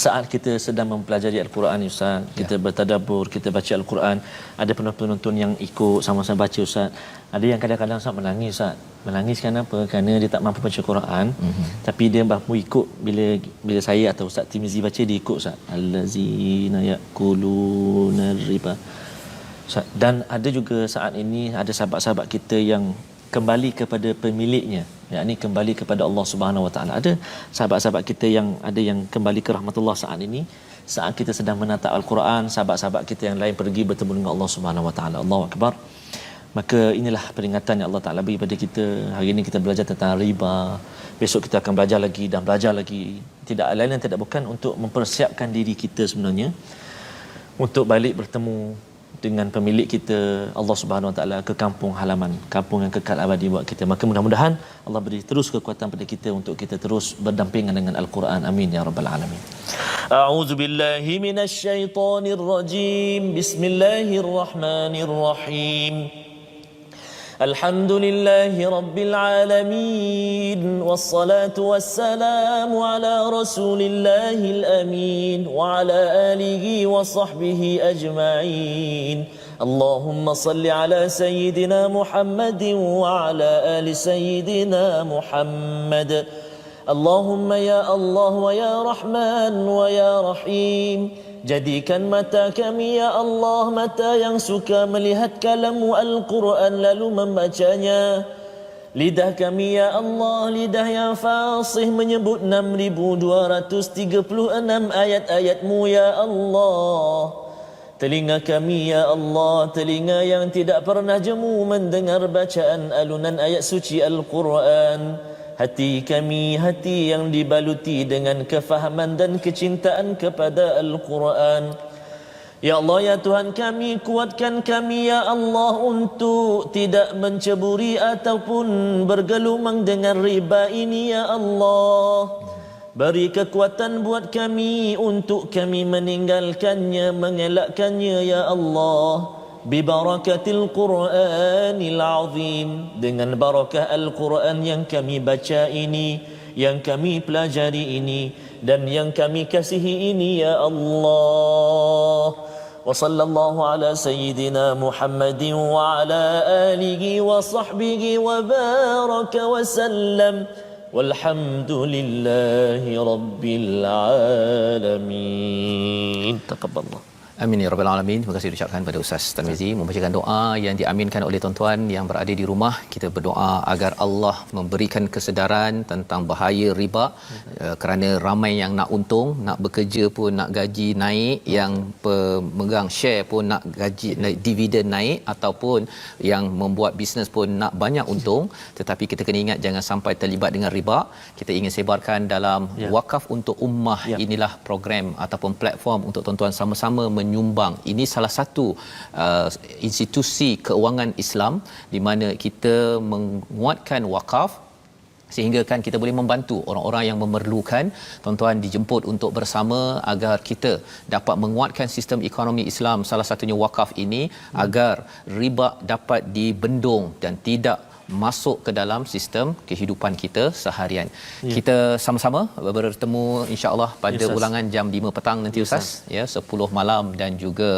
saat kita sedang mempelajari Al-Quran ni Ustaz, kita bertadabbur, kita baca Al-Quran, ada penonton yang ikut sama-sama baca Ustaz. Ada yang kadang-kadang Ustaz menangis Ustaz. Menangis kenapa? Kerana dia tak mampu baca Quran, tapi dia mampu ikut bila saya atau Ustaz Timizi baca, dia ikut Ustaz. Allazina yaquluna riba. Ustaz, dan ada juga saat ini ada sahabat-sahabat kita yang kembali kepada pemiliknya, yakni kembali kepada Allah Subhanahu Wa Taala. Ada sahabat-sahabat kita yang ada yang kembali ke rahmatullah saat ini, saat kita sedang menatap Al-Quran, sahabat-sahabat kita yang lain pergi bertemu dengan Allah Subhanahu Wa Taala. Allahu Akbar. Maka inilah peringatan yang Allah Taala beri pada kita. Hari ini kita belajar tentang riba. Besok kita akan belajar lagi dan belajar lagi. Tidak lain dan tidak bukan untuk mempersiapkan diri kita sebenarnya untuk balik bertemu dengan pemilik kita Allah Subhanahu Wa Taala ke kampung halaman, kampung yang kekal abadi buat kita. Maka mudah-mudahan Allah beri terus kekuatan pada kita untuk kita terus berdampingan dengan Al-Quran. Amin ya rabbal alamin. A'udzu billahi minasy syaithanir rajim. Bismillahirrahmanirrahim. Alhamdulillahi rabbil alamin, wassalatu wassalamu ala rasulillahil amin wa ala alihi wa sahbihi ajma'in. Allahumma salli ala sayyidina Muhammadin wa ala ali sayyidina Muhammad. Allahumma ya Allah wa ya Rahman wa ya Rahim, jadikan mata kami ya Allah mata yang suka melihat kalam-Mu Al-Quran lalu membacanya. Lidah kami ya Allah lidah yang fasih menyebut 6236 ayat-ayat-Mu ya Allah. Telinga kami ya Allah telinga yang tidak pernah jemu mendengar bacaan alunan ayat suci Al-Quran. Hati kami hati yang dibaluti dengan kefahaman dan kecintaan kepada Al-Quran. Ya Allah ya Tuhan kami, kuatkan kami ya Allah untuk tidak menceburi ataupun bergelumang dengan riba ini ya Allah. Beri kekuatan buat kami untuk kami meninggalkannya, mengelakkannya ya Allah. Bibarakatil Quranil Azim, dengan barakah Al-Quran yang kami baca ini, yang kami pelajari ini dan yang kami kasihi ini ya Allah. Wa sallallahu ala sayyidina Muhammadin wa ala alihi wa sahbihi wa baraka wa sallam. Walhamdulillahi rabbil alamin. Taqabbalallah. Amin ya rabbal alamin. Terima kasih diucapkan pada Ustaz Tarmizi membacakan doa yang diaminkan oleh tuan-tuan yang berada di rumah. Kita berdoa agar Allah memberikan kesedaran tentang bahaya riba, kerana ramai yang nak untung, nak bekerja pun nak gaji naik, yang pemegang share pun nak gaji naik, dividen naik, ataupun yang membuat bisnes pun nak banyak untung. Tetapi kita kena ingat jangan sampai terlibat dengan riba. Kita ingin sebarkan dalam wakaf untuk ummah. Inilah program ataupun platform untuk tuan-tuan sama-sama menyumbang. Ini salah satu institusi keuangan Islam di mana kita menguatkan wakaf sehingga kan kita boleh membantu orang-orang yang memerlukan. Tuan-tuan dijemput untuk bersama agar kita dapat menguatkan sistem ekonomi Islam, salah satunya wakaf ini, agar riba dapat dibendung dan tidak masuk ke dalam sistem kehidupan kita seharian. Kita sama-sama bertemu insya-Allah pada ulangan jam 5 petang nanti Ustaz, ya, 10 malam dan juga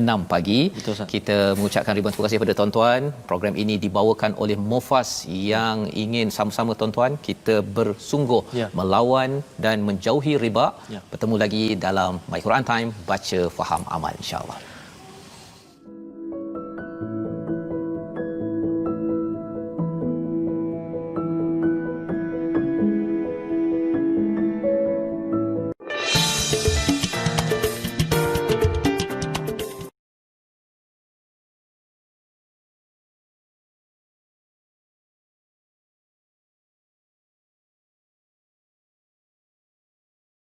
6 pagi. Betul, kita mengucapkan ribuan terima kasih kepada tuan-tuan. Program ini dibawakan oleh Mufas yang ingin sama-sama tuan-tuan kita bersungguh melawan dan menjauhi riba. Bertemu lagi dalam My Quran Time, baca faham amal insya-Allah.